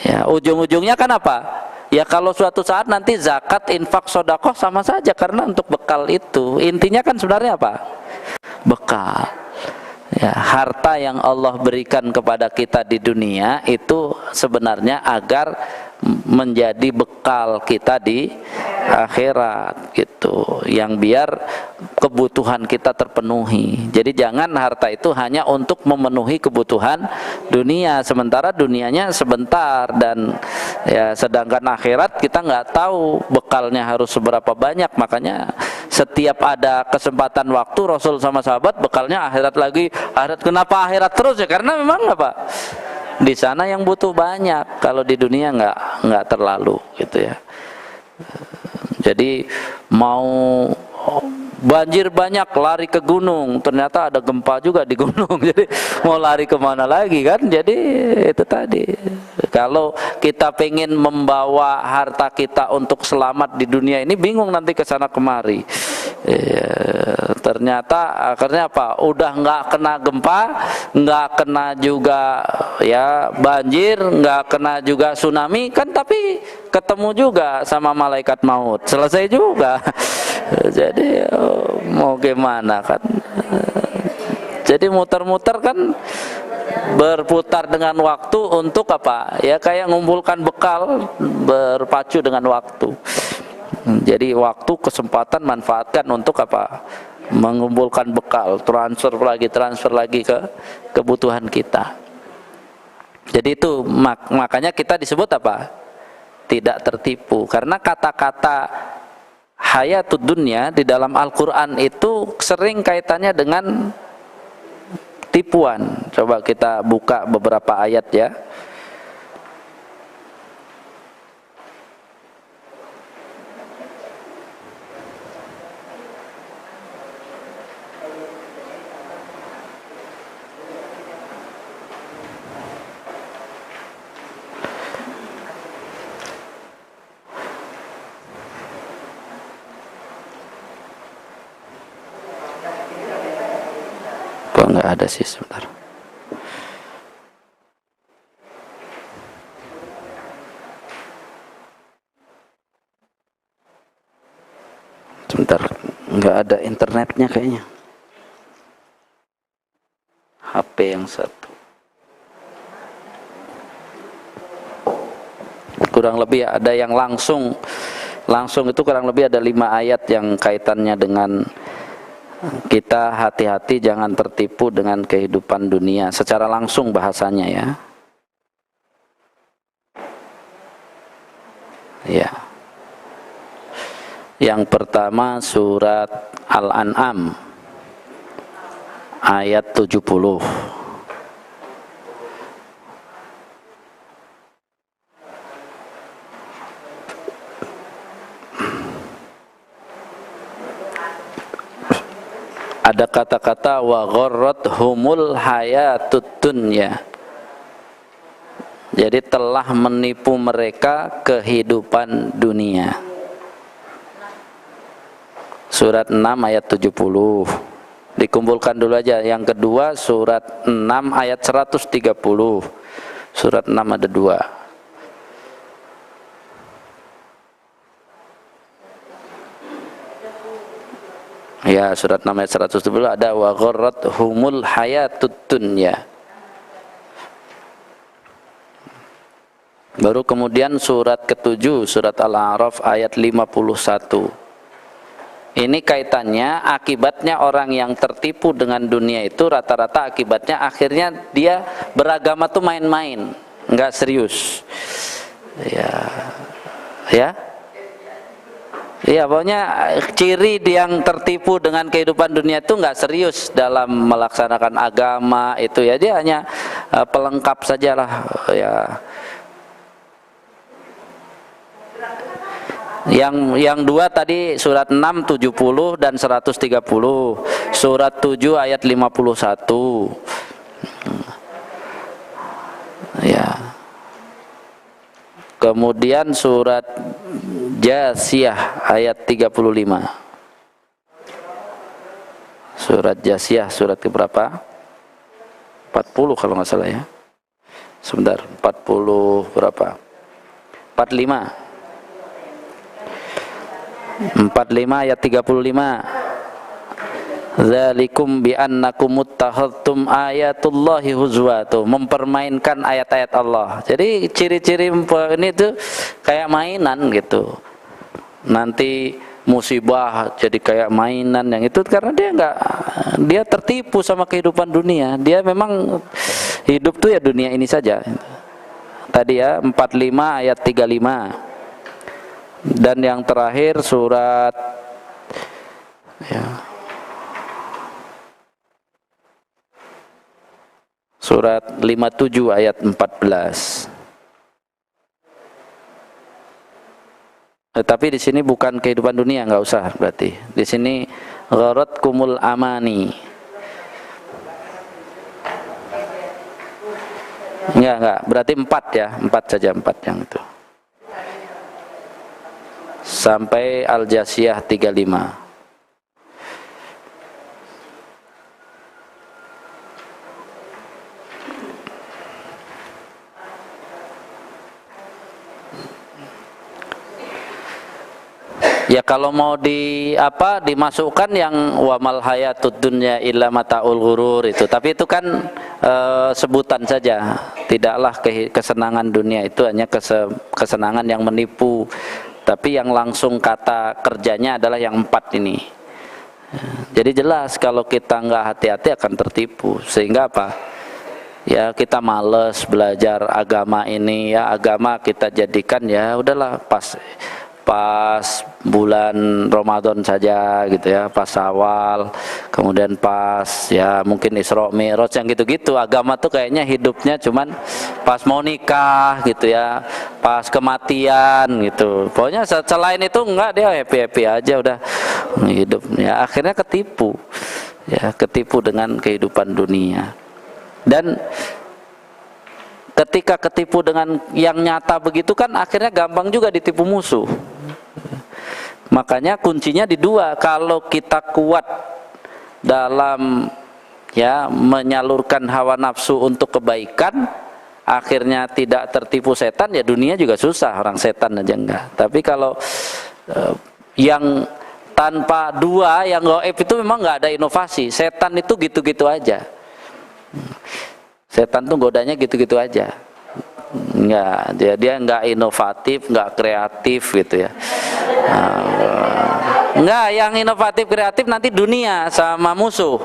Ya, ujung-ujungnya kan apa? Ya kalau suatu saat nanti zakat, infak, sedekah sama saja karena untuk bekal itu. Intinya kan sebenarnya apa? Bekal. Ya, harta yang Allah berikan kepada kita di dunia itu sebenarnya agar menjadi bekal kita di akhirat gitu, yang biar kebutuhan kita terpenuhi. Jadi jangan harta itu hanya untuk memenuhi kebutuhan dunia, sementara dunianya sebentar, dan ya sedangkan akhirat kita nggak tahu bekalnya harus seberapa banyak. Makanya setiap ada kesempatan waktu Rasul sama sahabat bekalnya akhirat lagi, akhirat. Kenapa akhirat terus ya? Karena memang apa? Di sana yang butuh banyak, kalau di dunia nggak terlalu gitu ya. Jadi mau banjir banyak lari ke gunung, ternyata ada gempa juga di gunung. Jadi mau lari kemana lagi kan? Jadi itu tadi. Kalau kita pengen membawa harta kita untuk selamat di dunia ini, bingung nanti ke sana kemari. Ternyata akhirnya apa? Udah nggak kena gempa, nggak kena juga ya banjir, nggak kena juga tsunami kan, tapi ketemu juga sama malaikat maut, selesai juga. Jadi mau gimana kan? Jadi muter-muter kan, berputar dengan waktu untuk apa? Ya kayak ngumpulkan bekal, berpacu dengan waktu. Jadi waktu, kesempatan manfaatkan untuk apa? Mengumpulkan bekal, transfer lagi ke kebutuhan kita. Jadi itu makanya kita disebut apa? Tidak tertipu. Karena kata-kata hayatud dunya di dalam Al-Quran itu sering kaitannya dengan tipuan. Coba kita buka beberapa ayat ya. Nggak ada sih, sebentar. Sebentar, nggak ada internetnya kayaknya. HP yang satu. Kurang lebih ada yang langsung itu kurang lebih ada 5 ayat yang kaitannya dengan kita hati-hati jangan tertipu dengan kehidupan dunia secara langsung bahasanya ya. Ya. Yang pertama surat Al-An'am ayat 70. Ada kata-kata wa gharrathumul hayatud dunya. Jadi telah menipu mereka kehidupan dunia. Surat 6 ayat 70. dikumpulkan dulu aja. Yang kedua surat 6 ayat 130. Surat 6 ada 2. Ya, surat 6 ayat 130 ada wa gharrathumul hayatud dunya. Baru kemudian surat ke-7, surat Al-A'raf ayat 51. Ini kaitannya, akibatnya orang yang tertipu dengan dunia itu rata-rata akibatnya akhirnya dia beragama tuh main-main, nggak serius. Ya, pokoknya ciri yang tertipu dengan kehidupan dunia itu nggak serius dalam melaksanakan agama itu ya, dia hanya pelengkap sajalah ya. Yang 2 tadi surat 6 70 dan 130, surat 7 ayat 51. Ya. Kemudian surat Jasiyah ayat 35. Surat Jasiyah surat ke berapa? 40 kalau nggak salah ya. Sebentar, 40 berapa? 45 ayat 35. Dzalikum bi annakum muttakhadtum ayatullahi huzwa, tuh mempermainkan ayat-ayat Allah. Jadi ciri-ciri ini tuh kayak mainan gitu. Nanti musibah jadi kayak mainan yang itu karena dia tertipu sama kehidupan dunia. Dia memang hidup tuh ya dunia ini saja. Tadi ya 45 ayat 35. Dan yang terakhir surat ya, surat 57 ayat 14. Tapi di sini bukan kehidupan dunia, nggak usah berarti. Di sini gharatkumul amani. Enggak, berarti 4 ya, 4 saja, 4 yang itu. Sampai Al-Jasiyah 35. Ya kalau mau dimasukkan yang wamal hayatud dunya illa mataul ghurur itu, tapi itu kan sebutan saja. Tidaklah kesenangan dunia itu hanya kesenangan yang menipu. Tapi yang langsung kata kerjanya adalah yang 4 ini. Jadi jelas kalau kita nggak hati-hati akan tertipu. Sehingga apa? Ya kita males belajar agama ini ya, agama kita jadikan ya udahlah pas bulan Ramadan saja gitu ya, pas Syawal, kemudian pas ya mungkin Isra Mi'raj yang gitu-gitu. Agama tuh kayaknya hidupnya cuman pas mau nikah gitu ya, pas kematian gitu. Pokoknya selain itu enggak, dia happy-happy aja udah hidupnya. Akhirnya ketipu. Ya, ketipu dengan kehidupan dunia. Dan ketika ketipu dengan yang nyata begitu kan akhirnya gampang juga ditipu musuh. Makanya kuncinya di 2. Kalau kita kuat dalam ya menyalurkan hawa nafsu untuk kebaikan, akhirnya tidak tertipu setan, ya dunia juga susah, orang setan aja enggak. Tapi kalau yang tanpa 2, yang gaib itu memang enggak ada inovasi. Setan itu gitu-gitu aja. Setan tuh godanya gitu-gitu aja. Enggak, dia enggak inovatif, enggak kreatif gitu ya. Enggak, yang inovatif kreatif nanti dunia sama musuh.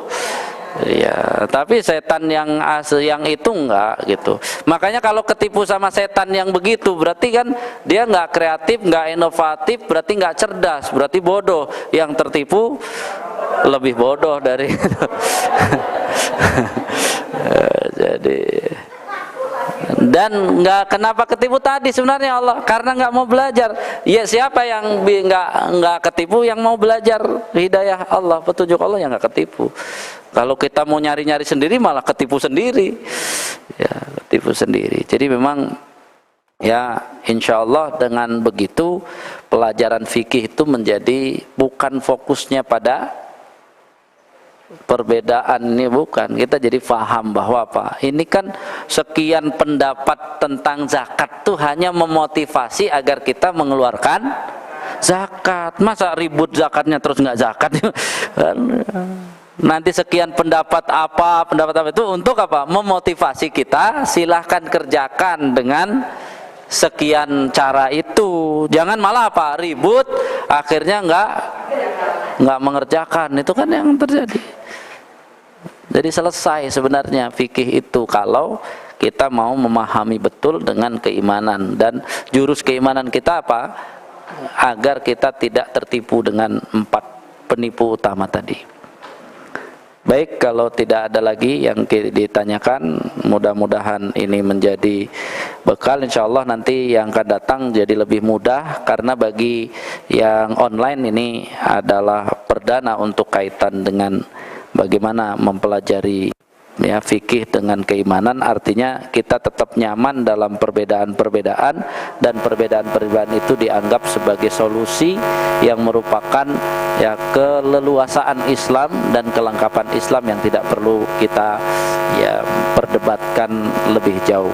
Ya, tapi setan yang asli yang itu enggak gitu. Makanya kalau ketipu sama setan yang begitu, berarti kan dia enggak kreatif, enggak inovatif, berarti enggak cerdas, berarti bodoh. Yang tertipu lebih bodoh dari itu. Jadi dan kenapa ketipu tadi sebenarnya Allah? Karena nggak mau belajar. Ya siapa yang nggak ketipu? Yang mau belajar hidayah Allah, petunjuk Allah, yang nggak ketipu. Kalau kita mau nyari-nyari sendiri malah ketipu sendiri. Ya, ketipu sendiri. Jadi memang ya insya Allah dengan begitu pelajaran fikih itu menjadi bukan fokusnya pada perbedaan ini bukan, kita jadi faham bahwa apa? Ini kan sekian pendapat tentang zakat tuh hanya memotivasi agar kita mengeluarkan zakat. Masa ribut zakatnya terus nggak zakat? Nanti sekian pendapat apa itu untuk apa? Memotivasi kita, silahkan kerjakan dengan sekian cara itu. Jangan malah apa? Ribut, akhirnya nggak mengerjakan. Itu kan yang terjadi. Jadi selesai sebenarnya fikih itu kalau kita mau memahami betul dengan keimanan, dan jurus keimanan kita apa? Agar kita tidak tertipu dengan 4 penipu utama tadi. Baik, kalau tidak ada lagi yang ditanyakan, mudah-mudahan ini menjadi bekal. Insyaallah nanti yang akan datang jadi lebih mudah, karena bagi yang online ini adalah perdana untuk kaitan dengan bagaimana mempelajari ya fikih dengan keimanan. Artinya kita tetap nyaman dalam perbedaan-perbedaan, dan perbedaan-perbedaan itu dianggap sebagai solusi yang merupakan ya keleluasaan Islam dan kelengkapan Islam yang tidak perlu kita ya perdebatkan lebih jauh.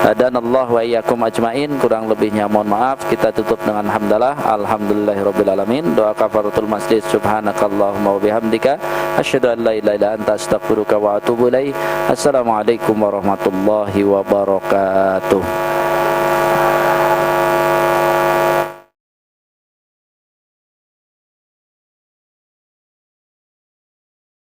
Hadanallah wa iyyakum ajmain. Kurang lebihnya mohon maaf. Kita tutup dengan hamdalah. Alhamdulillahirabbil alamin. Doa kafaratul masjid. Subhanakallahumma wa bihamdika asyhadu an la ilaha illa anta astaghfiruka wa atubu ilaik. Assalamualaikum warahmatullahi wabarakatuh.